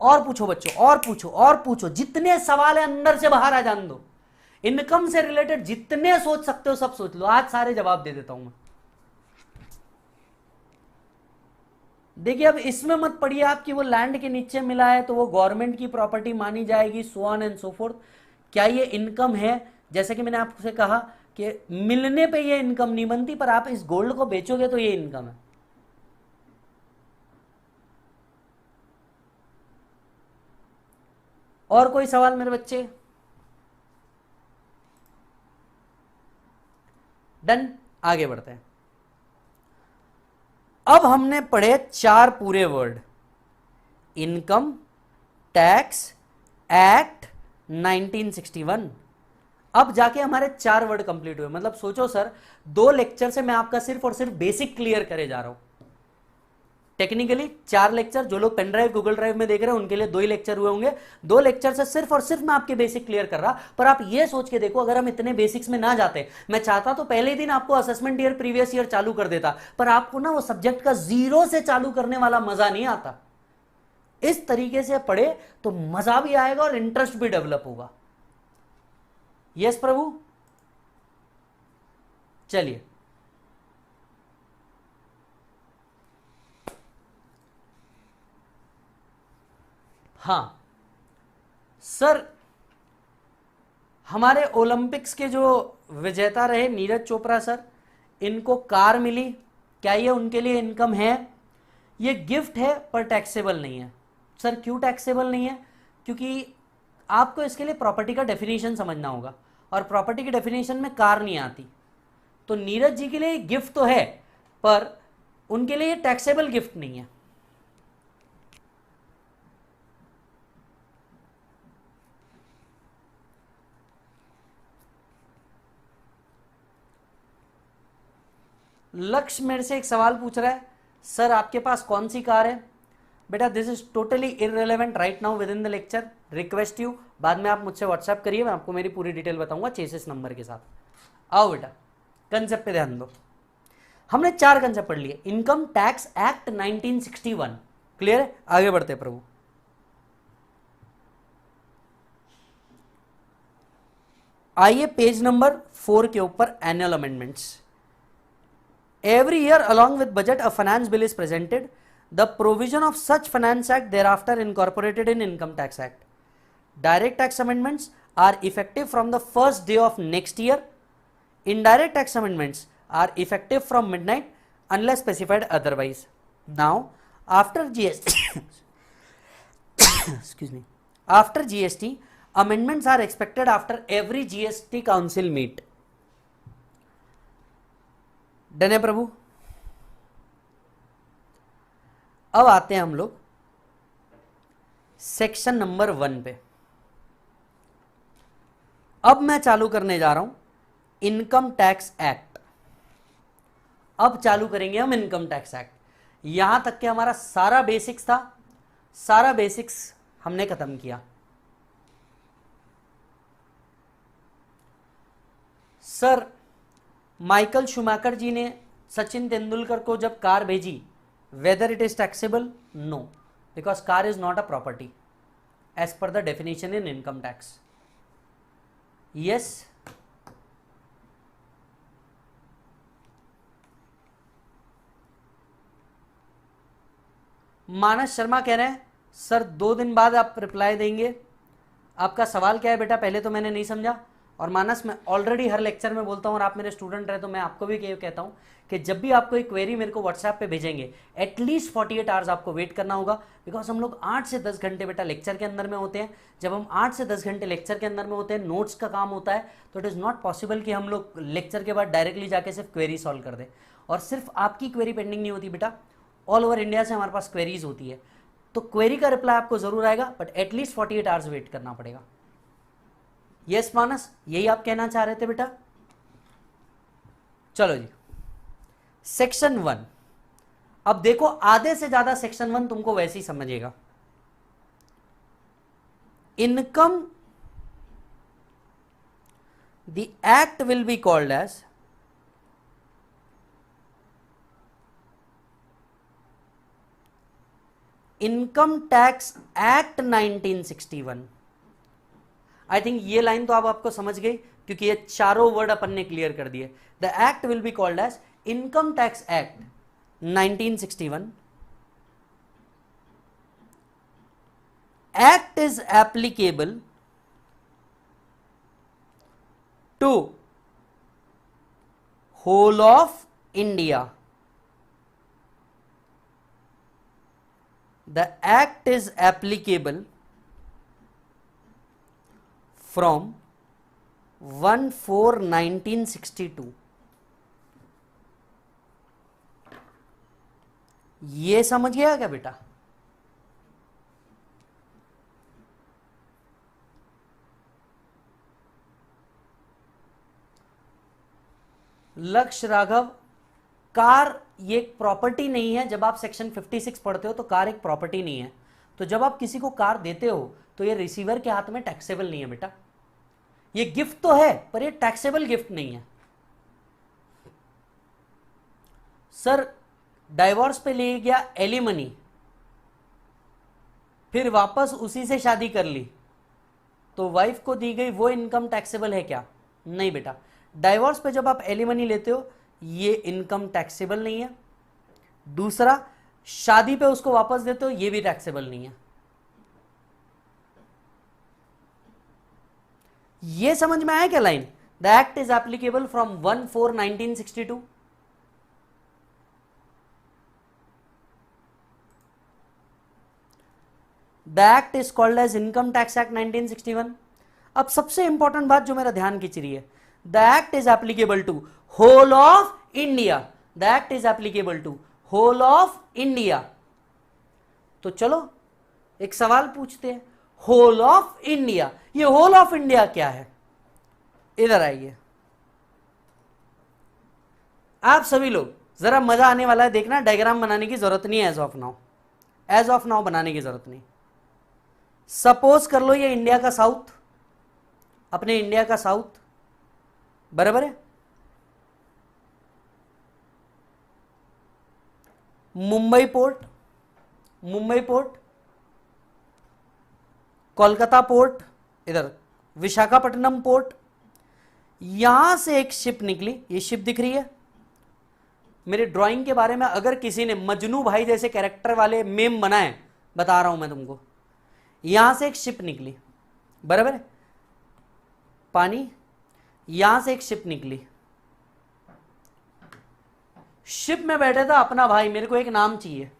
और पूछो बच्चों, और पूछो, और पूछो, जितने सवाल है अंदर से बाहर आ जान दो। इनकम से रिलेटेड जितने सोच सकते हो सब सोच लो, आज सारे जवाब दे देता हूं मैं। देखिए अब इसमें मत पढ़िए आप कि वो लैंड के नीचे मिला है तो वो गवर्नमेंट की प्रॉपर्टी मानी जाएगी, so on and so fourth. क्या ये इनकम है? जैसे कि मैंने आपसे कहा कि मिलने पे ये इनकम नहीं बनती, पर आप इस गोल्ड को बेचोगे तो ये इनकम है। और कोई सवाल मेरे बच्चे? डन, आगे बढ़ते हैं। अब हमने पढ़े 4 पूरे वर्ड, इनकम टैक्स एक्ट 1961। अब जाके हमारे 4 वर्ड कंप्लीट हुए। मतलब सोचो सर, 2 लेक्चर से मैं आपका सिर्फ और सिर्फ बेसिक क्लियर करे जा रहा हूं। टेक्निकली 4 लेक्चर, जो लोग पेन ड्राइव गूगल ड्राइव में देख रहे हैं उनके लिए 2 ही लेक्चर हुए होंगे। 2 लेक्चर से सिर्फ और सिर्फ मैं आपके बेसिक क्लियर कर रहा। पर आप ये सोच के देखो, अगर हम इतने बेसिक्स में ना जाते, मैं चाहता तो पहले ही दिन आपको असेसमेंट ईयर प्रीवियस ईयर चालू कर देता, पर आपको ना वो सब्जेक्ट का 0 से चालू करने वाला मजा नहीं आता। इस तरीके से पढ़े तो मजा भी आएगा और इंटरेस्ट भी डेवलप होगा। यस प्रभु, चलिए। हाँ सर, हमारे ओलंपिक्स के जो विजेता रहे नीरज चोपड़ा सर, इनको कार मिली, क्या ये उनके लिए इनकम है? ये गिफ्ट है पर टैक्सेबल नहीं है। सर क्यों टैक्सेबल नहीं है? क्योंकि आपको इसके लिए प्रॉपर्टी का डेफिनेशन समझना होगा, और प्रॉपर्टी की डेफिनेशन में कार नहीं आती। तो नीरज जी के लिए गिफ्ट तो है, पर उनके लिए टैक्सेबल गिफ्ट नहीं है। लक्ष्य मेरे से एक सवाल पूछ रहा है, सर आपके पास कौन सी कार है? बेटा this is totally irrelevant right now with in the lecture, request you बाद में आप मुझसे व्हाट्सएप करिए, मैं आपको मेरी पूरी डिटेल बताऊंगा चेसिस नंबर के साथ। आओ बेटा कंसेप्ट पे ध्यान दो। हमने 4 कंसेप्ट पढ़ लिए। इनकम टैक्स एक्ट 1961, क्लियर है? आगे बढ़ते प्रभु। आइए पेज नंबर 4 के ऊपर annual amendments. Every year along with budget a finance bill is presented, the provision of such finance act thereafter incorporated in income tax act. Direct tax amendments are effective from the first day of next year. Indirect tax amendments are effective from midnight unless specified otherwise. Now after GST excuse me, after GST amendments are expected after every GST council meet. Done है प्रभु? अब आते हैं हम लोग section number 1 पे। अब मैं चालू करने जा रहा हूं इनकम टैक्स एक्ट। अब चालू करेंगे हम इनकम टैक्स एक्ट। यहां तक के हमारा सारा बेसिक्स था, सारा बेसिक्स हमने खत्म किया। सर माइकल शूमेकर जी ने सचिन तेंदुलकर को जब कार भेजी, whether it is taxable? No, because car is not a property as per the definition in income tax. Yes, Manas Sharma कह रहे हैं सर 2 दिन बाद आप रिप्लाई देंगे। आपका सवाल क्या है बेटा, पहले तो मैंने नहीं समझा। और मानस, मैं ऑलरेडी हर लेक्चर में बोलता हूँ और आप मेरे स्टूडेंट रहे तो मैं आपको भी कहता हूँ कि जब भी आपको एक क्वेरी मेरे को व्हाट्सएप पे भेजेंगे एटलीस्ट 48 आवर्स आपको वेट करना होगा। बिकॉज हम लोग 8 से 10 घंटे बेटा लेक्चर के अंदर में होते हैं। जब हम 8 से 10 घंटे लेक्चर के अंदर में होते हैं, नोट्स का काम होता है, तो इट इज़ नॉट पॉसिबल कि हम लोग लेक्चर के बाद डायरेक्टली जाके सिर्फ क्वेरी सॉल्व कर दें। और सिर्फ आपकी क्वेरी पेंडिंग नहीं होती बेटा, ऑल ओवर इंडिया से हमारे पास क्वेरीज होती है। तो क्वेरी का रिप्लाई आपको जरूर आएगा, बट एटलीस्ट 48 आवर्स वेट करना पड़ेगा। यस मानस, यही आप कहना चाह रहे थे बेटा? चलो जी, सेक्शन 1। अब देखो आधे से ज्यादा सेक्शन 1 तुमको वैसे ही समझेगा। Income, the act will be called as income tax act 1961। I think ये लाइन तो आपको समझ गई, क्योंकि ये चारों वर्ड अपन ने क्लियर कर दिए। The act will be called as income tax act 1961। Act is applicable to whole of India. The act is applicable from 1/4/1962। ये समझ गया क्या बेटा? लक्ष्य राघव, कार ये एक प्रॉपर्टी नहीं है। जब आप सेक्शन 56 पढ़ते हो तो कार एक प्रॉपर्टी नहीं है। तो जब आप किसी को कार देते हो तो ये रिसीवर के हाथ में टैक्सेबल नहीं है बेटा। ये गिफ्ट तो है पर ये टैक्सेबल गिफ्ट नहीं है। सर डाइवोर्स पे ले गया एलिमनी, फिर वापस उसी से शादी कर ली, तो वाइफ को दी गई वो इनकम टैक्सेबल है क्या? नहीं बेटा। डाइवोर्स पे जब आप एलिमनी लेते हो ये इनकम टैक्सेबल नहीं है। दूसरा, शादी पे उसको वापस देते हो ये भी टैक्सेबल नहीं है। ये समझ में आया क्या line? The act is applicable from 1/4/1962। The act is called as income tax act 1961। अब सबसे इंपॉर्टेंट बात जो मेरा ध्यान खींच रही है, the act is applicable to whole of India. The act is applicable to whole of India. तो चलो एक सवाल पूछते हैं, होल ऑफ इंडिया, ये होल ऑफ इंडिया क्या है? इधर आइए आप सभी लोग, जरा मजा आने वाला है, देखना डायग्राम बनाने की जरूरत नहीं है as of now. As of now बनाने की जरूरत नहीं। सपोज कर लो ये इंडिया का साउथ, अपने इंडिया का साउथ, बराबर है। Mumbai port, Mumbai port, Kolkata port, इधर विशाखापट्टनम पोर्ट, यहां से एक शिप निकली, ये शिप दिख रही है। मेरी ड्राइंग के बारे में अगर किसी ने मजनू भाई जैसे कैरेक्टर वाले मेम बनाए, बता रहा हूं मैं तुमको, यहां से एक शिप निकली, बराबर है, पानी, यहां से एक शिप निकली, शिप में बैठा था अपना भाई, मेरे को एक नाम चाहिए,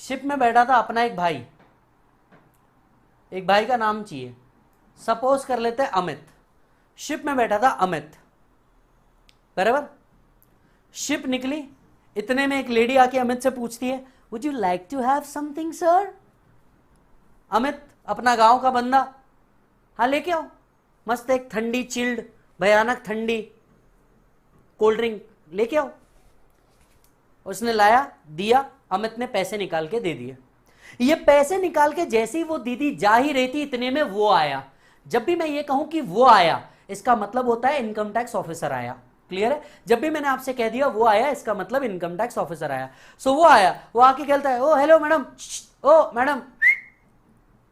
शिप में बैठा था अपना एक भाई, एक भाई का नाम चाहिए, सपोज कर लेते हैं अमित, शिप में बैठा था अमित, बराबर। शिप निकली, इतने में एक लेडी आके अमित से पूछती है, would you like to have something sir. Amit अपना गांव का बंदा, हाँ लेके आओ, मस्त एक ठंडी चिल्ड भयानक ठंडी कोल्ड ड्रिंक लेके आओ। उसने लाया, दिया, अमित ने पैसे निकाल के दे दिए। ये पैसे निकाल के जैसे ही वो दीदी जा ही रही थी, इतने में वो आया। जब भी मैं ये कहूं कि वो आया, इसका मतलब होता है इनकम टैक्स ऑफिसर आया। क्लियर है? जब भी मैंने आपसे कह दिया वो आया, इसका मतलब इनकम टैक्स ऑफिसर आया। सो वो आया, वो आके कहता है, oh hello madam, oh madam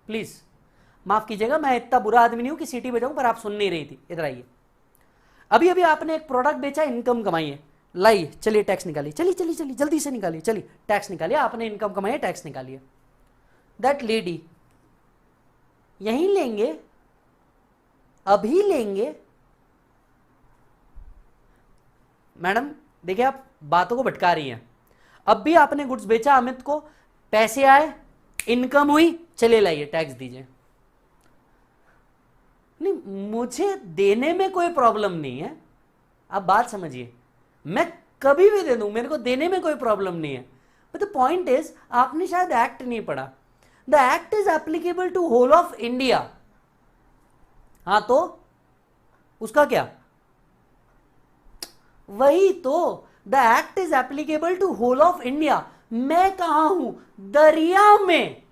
please माफ कीजिएगा, मैं इतना बुरा आदमी नहीं हूं कि सीटी बजाऊं, पर आप सुन नहीं रही थी, इधर आइए। अभी अभी आपने एक प्रोडक्ट बेचा, इनकम कमाई है, लाइए चलिए टैक्स निकालिए, चलिए चलिए चलिए जल्दी से निकालिए, चलिए टैक्स निकालिए, आपने इनकम कमाई है, टैक्स निकालिए। दैट लेडी यहीं लेंगे, अभी लेंगे। मैडम देखिए आप बातों को भटका रही हैं। अब भी आपने गुड्स बेचा अमित को, पैसे आए, इनकम हुई, चले लाइए टैक्स दीजिए। नहीं, मुझे देने में कोई प्रॉब्लम नहीं है, आप बात समझिए, मैं कभी भी दे दूं, मेरे को देने में कोई प्रॉब्लम नहीं है। बट द पॉइंट इज, आपने शायद एक्ट नहीं पढ़ा। The act is applicable to whole of India. हाँ तो उसका क्या, वही तो, the act is applicable to whole of India. मैं कहां हूं, दरिया में,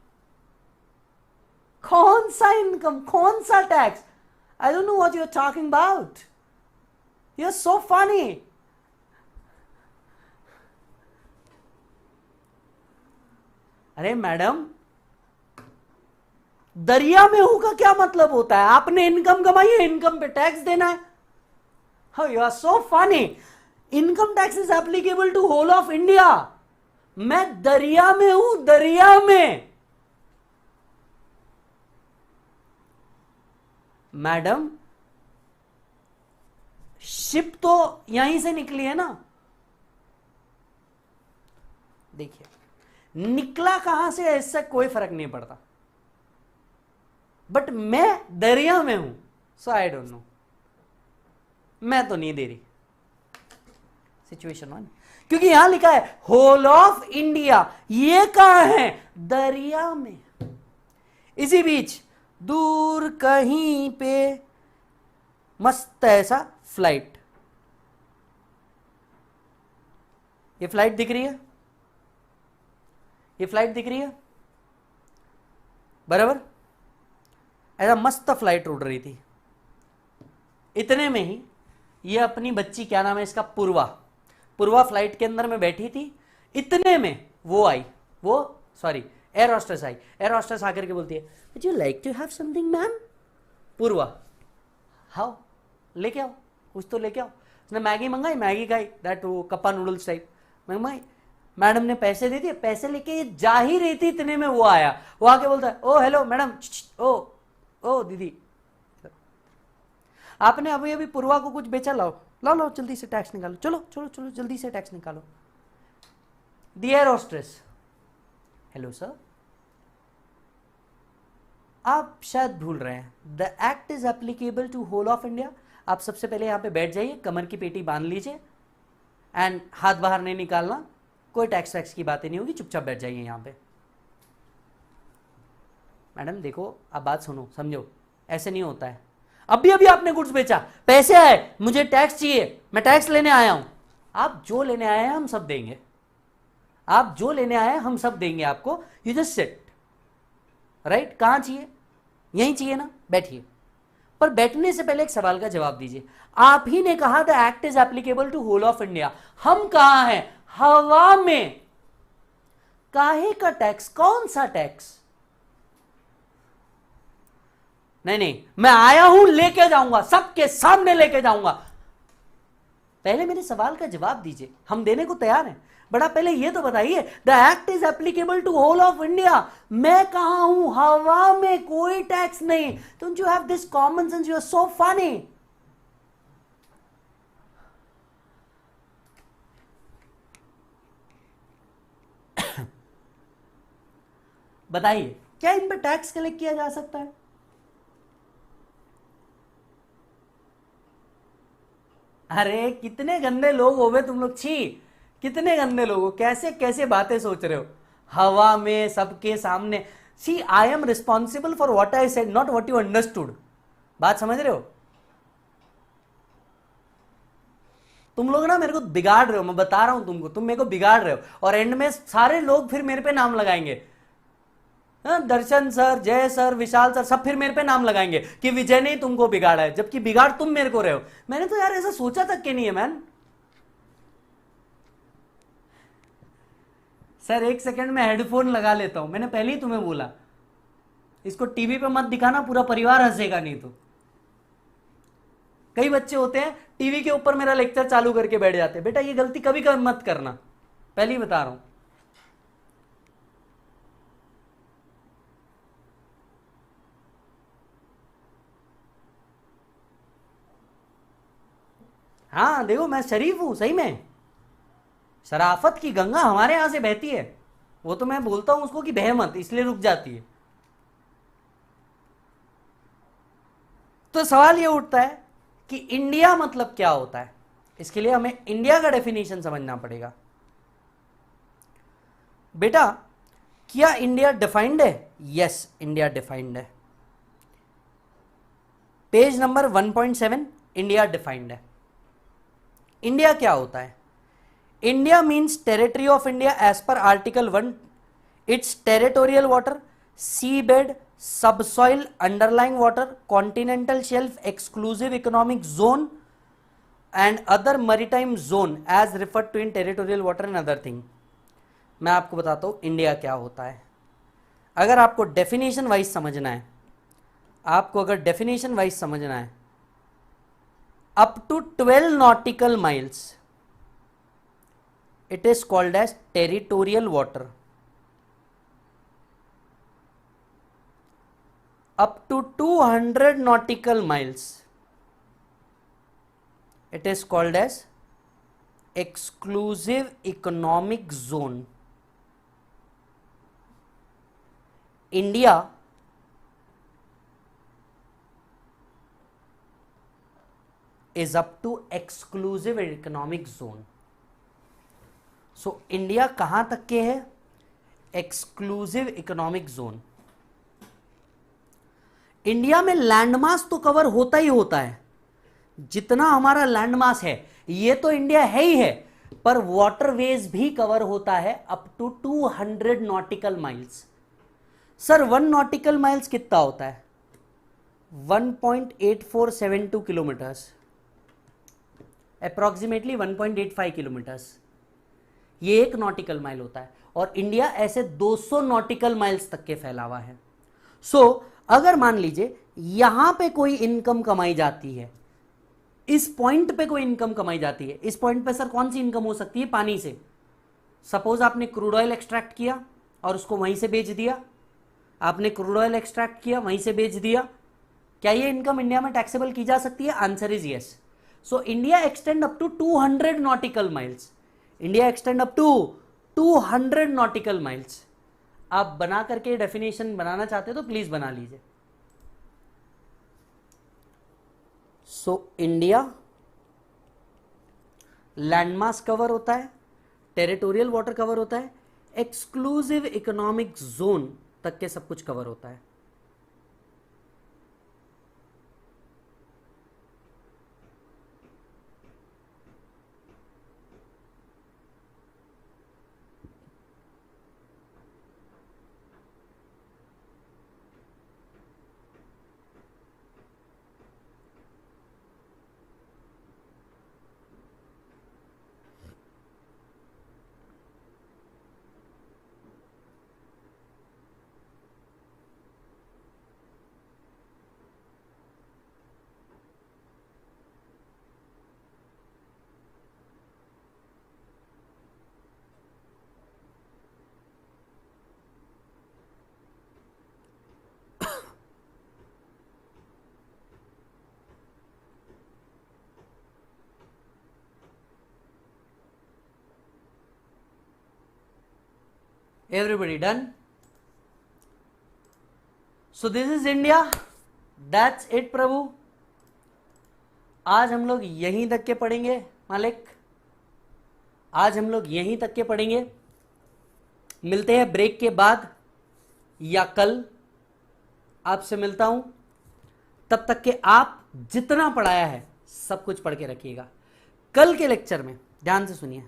कौन सा इनकम, कौन सा tax? I don't know what you are talking about, you are so funny. अरे मैडम, दरिया में हूं का क्या मतलब होता है? आपने इनकम कमाई है, इनकम पे टैक्स देना है। How you are so funny. Income tax is applicable to whole of India. मैं दरिया में हूं, दरिया में। मैडम शिप तो यहीं से निकली है ना, देखिए निकला कहां से है इससे कोई फर्क नहीं पड़ता, बट मैं दरिया में हूं, सो आई डोंट नो, मैं तो नहीं दे रही। सिचुएशन 1, क्योंकि यहां लिखा है होल ऑफ इंडिया, ये कहां है, दरिया में। इसी बीच दूर कहीं पे मस्त ऐसा फ्लाइट, ये फ्लाइट दिख रही है, ये फ्लाइट दिख रही है, बराबर, ऐसा मस्त फ्लाइट उड़ रही थी। इतने में ही ये अपनी बच्ची, क्या नाम है इसका, पूर्वा, पूर्वा फ्लाइट के अंदर में बैठी थी। इतने में वो आई, वो सॉरी एयर होस्टेस आई। एयर होस्टेस आकर के बोलती है, would you like to have something ma'am. Purva, हाउ, लेके आओ, कुछ तो लेके आओ। उसने मैगी मंगाई, मैगी खाई, दैट वो कप्पा नूडल्स टाइप मंगाई। मैडम ने पैसे दे दिए, पैसे लेके ये जा ही रही थी, इतने में वो आया। वो आके बोलता है, ओ हेलो मैडम, ओ दीदी, आपने अभी अभी पूर्वा को कुछ बेचा, लाओ लाओ लाओ जल्दी से टैक्स निकालो, चलो चलो चलो जल्दी से टैक्स निकालो। The air hostess, hello sir, आप शायद भूल रहे हैं, the act is applicable to whole of India. आप सबसे पहले यहां पे बैठ जाइए, कमर की पेटी बांध लीजिए एंड हाथ बाहर नहीं निकालना, कोई टैक्स वैक्स की बातें नहीं होगी, चुपचाप बैठ जाइए यहां पे। मैडम देखो, आप बात सुनो, समझो, ऐसे नहीं होता है। अभी अभी आपने गुड्स बेचा, पैसे आए, मुझे टैक्स चाहिए, मैं टैक्स लेने आया हूं। आप जो लेने आए हैं हम सब देंगे, आप जो लेने आए हम सब देंगे आपको, यू जस्ट सिट, राइट। कहां चाहिए? यहीं चाहिए ना, बैठिए। पर बैठने से पहले एक सवाल का जवाब दीजिए। आप ही ने कहा the act is applicable to whole of India, हम कहां हैं? हवा में। काहे का टैक्स? कौन सा टैक्स? नहीं नहीं, मैं आया हूं, लेके जाऊंगा, सबके सामने लेके जाऊंगा। पहले मेरे सवाल का जवाब दीजिए, हम देने को तैयार हैं, बट आप पहले ये तो बताइए the act is applicable to whole of India. मैं कहां हूं? हवा में, कोई टैक्स नहीं। Don't you have this common sense? You are so funny. बताइए, क्या इन पर टैक्स कलेक्ट किया जा सकता है? अरे कितने गंदे लोग हो गए तुम लोग, छी। कितने गंदे लोग हो, कैसे कैसे बातें सोच रहे हो। हवा में, सबके सामने। See, I am responsible for what I said, not what you understood. बात समझ रहे हो? तुम लोग ना मेरे को बिगाड़ रहे हो, मैं बता रहा हूं तुमको, तुम मेरे को बिगाड़ रहे हो, और एंड में सारे लोग फिर मेरे पे नाम लगाएंगे। दर्शन सर, जय सर, विशाल सर, सब फिर मेरे पे नाम लगाएंगे कि विजय ने तुमको बिगाड़ा है, जबकि बिगाड़ तुम मेरे को रहे हो। मैंने तो यार ऐसा सोचा तक के नहीं है मैन। सर एक सेकंड में हेडफोन लगा लेता हूं, मैंने पहले ही तुम्हें बोला इसको टीवी पे मत दिखाना, पूरा परिवार हंसेगा नहीं तो। कई बच्चे होते हैं टीवी के ऊपर मेरा लेक्चर चालू करके बैठ जाते हैं, बेटा ये गलती कभी कभी मत करना, पहले ही बता रहा हूं। हाँ देखो, मैं शरीफ हूं सही में, शराफत की गंगा हमारे यहां से बहती है। वो तो मैं बोलता हूं उसको कि बह मत, इसलिए रुक जाती है। तो सवाल ये उठता है कि इंडिया मतलब क्या होता है। इसके लिए हमें इंडिया का डेफिनेशन समझना पड़ेगा। बेटा क्या इंडिया डिफाइंड है? यस, इंडिया डिफाइंड है। पेज नंबर 1.7, इंडिया डिफाइंड है। इंडिया क्या होता है? India means territory of India as per article 1, it's territorial water, sea bed, subsoil, underlying water, continental shelf, exclusive economic zone and other maritime zone as referred to in territorial water and other thing. मैं आपको बताता हूं India क्या होता है। अगर आपको definition wise समझना है, आपको अगर डेफिनेशन वाइज समझना है, up to 12 nautical miles it is called as territorial water. Up to 200 nautical miles it is called as exclusive economic zone. India is up to exclusive economic zone. So India कहां तक के है? Exclusive economic zone. India में landmass तो cover होता ही होता है, जितना हमारा लैंडमास है ये तो इंडिया है ही है, पर वाटरवेज भी कवर होता है up to 200 nautical miles. Sir 1 nautical miles कितना होता है? 1.8472 किलोमीटर्स, अप्रोक्सीमेटली 1.85 किलोमीटर्स, ये 1 नॉटिकल माइल होता है। और इंडिया ऐसे 200 नॉटिकल माइल्स तक के फैला हुआ है। सो अगर मान लीजिए यहां पे कोई इनकम कमाई जाती है, इस पॉइंट पे कोई इनकम कमाई जाती है, इस पॉइंट पे सर कौन सी इनकम हो सकती है? पानी से। सपोज आपने क्रूड ऑयल एक्सट्रैक्ट किया और उसको वहीं से बेच दिया, आपने क्रूड ऑयल एक्सट्रैक्ट किया वहीं से बेच दिया, क्या ये इनकम इंडिया में टैक्सेबल की जा सकती है? Answer is yes. So India extend up to 200 nautical miles. India extend up to 200 nautical miles. आप बना करके डेफिनेशन बनाना चाहते हो तो प्लीज बना लीजिए। सो इंडिया लैंडमास कवर होता है, टेरिटोरियल वाटर कवर होता है, एक्सक्लूसिव इकोनॉमिक जोन तक के सब कुछ कवर होता है। Everybody done? So this is India, that's it Prabhu. आज हम लोग यहीं तक के पढ़ेंगे मालिक, आज हम लोग यहीं तक के पढ़ेंगे। मिलते हैं ब्रेक के बाद या कल, आपसे मिलता हूं। तब तक के आप जितना पढ़ाया है सब कुछ पढ़ के रखिएगा। कल के लेक्चर में ध्यान से सुनिए,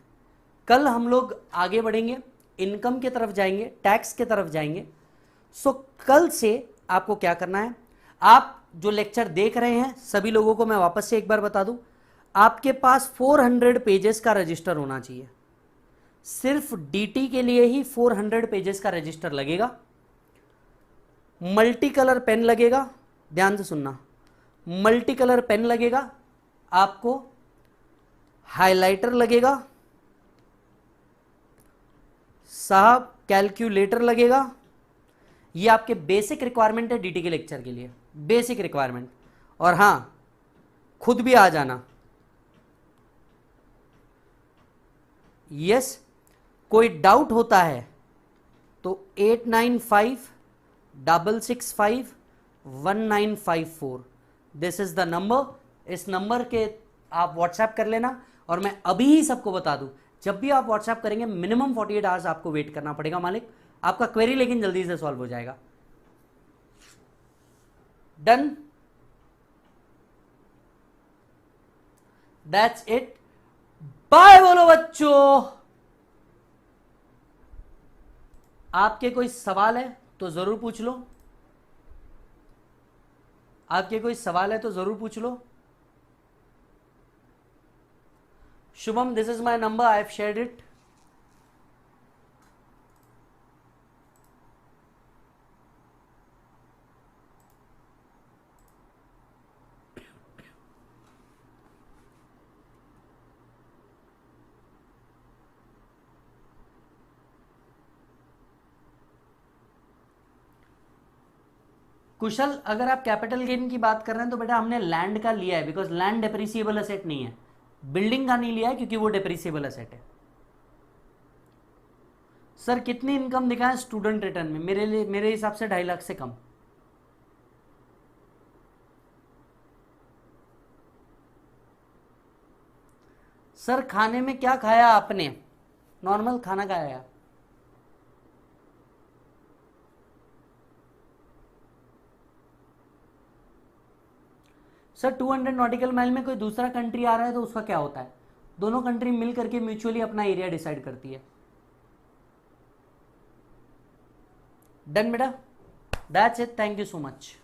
कल हम लोग आगे बढ़ेंगे, इनकम की तरफ जाएंगे, टैक्स की तरफ जाएंगे। सो कल से आपको क्या करना है, आप जो लेक्चर देख रहे हैं सभी लोगों को मैं वापस से एक बार बता दूं, आपके पास 400 पेजेस का रजिस्टर होना चाहिए। सिर्फ डीटी के लिए ही 400 पेजेस का रजिस्टर लगेगा। मल्टी कलर पेन लगेगा, ध्यान से सुनना, मल्टी कलर पेन लगेगा आपको, हाइलाइटर लगेगा साहब, कैलकुलेटर लगेगा। ये आपके बेसिक रिक्वायरमेंट है डीटी के लेक्चर के लिए, बेसिक रिक्वायरमेंट। और हां, खुद भी आ जाना। यस, कोई डाउट होता है तो 8956651954 दिस इज द नंबर। इस नंबर के आप व्हाट्सएप कर लेना। और मैं अभी ही सबको बता दूं, जब भी आप व्हाट्सएप करेंगे मिनिमम 48 आवर्स आपको वेट करना पड़ेगा मालिक, आपका क्वेरी लेकिन जल्दी से सॉल्व हो जाएगा। डन? दैट्स इट, बाय बोलो बच्चों। आपके कोई सवाल है तो जरूर पूछ लो, आपके कोई सवाल है तो जरूर पूछ लो। Shubham, this is my number, I have shared it. Kushal, अगर आप कैपिटल गेन की बात कर रहे हैं तो बेटा हमने लैंड का लिया है, बिकॉज लैंड डेप्रिसिएबल एसेट नहीं है। बिल्डिंग का नहीं लिया है क्योंकि वो डेप्रिसिएबल एसेट है। सर कितनी इनकम दिखाएं स्टूडेंट रिटर्न में? मेरे हिसाब से 2.5 लाख से कम। सर खाने में क्या खाया आपने? नॉर्मल खाना खाया। सर 200 नॉटिकल माइल में कोई दूसरा कंट्री आ रहा है तो उसका क्या होता है? दोनों कंट्री मिल करके म्यूचुअली अपना एरिया डिसाइड करती है। डन बेटा, that's it, thank you so much.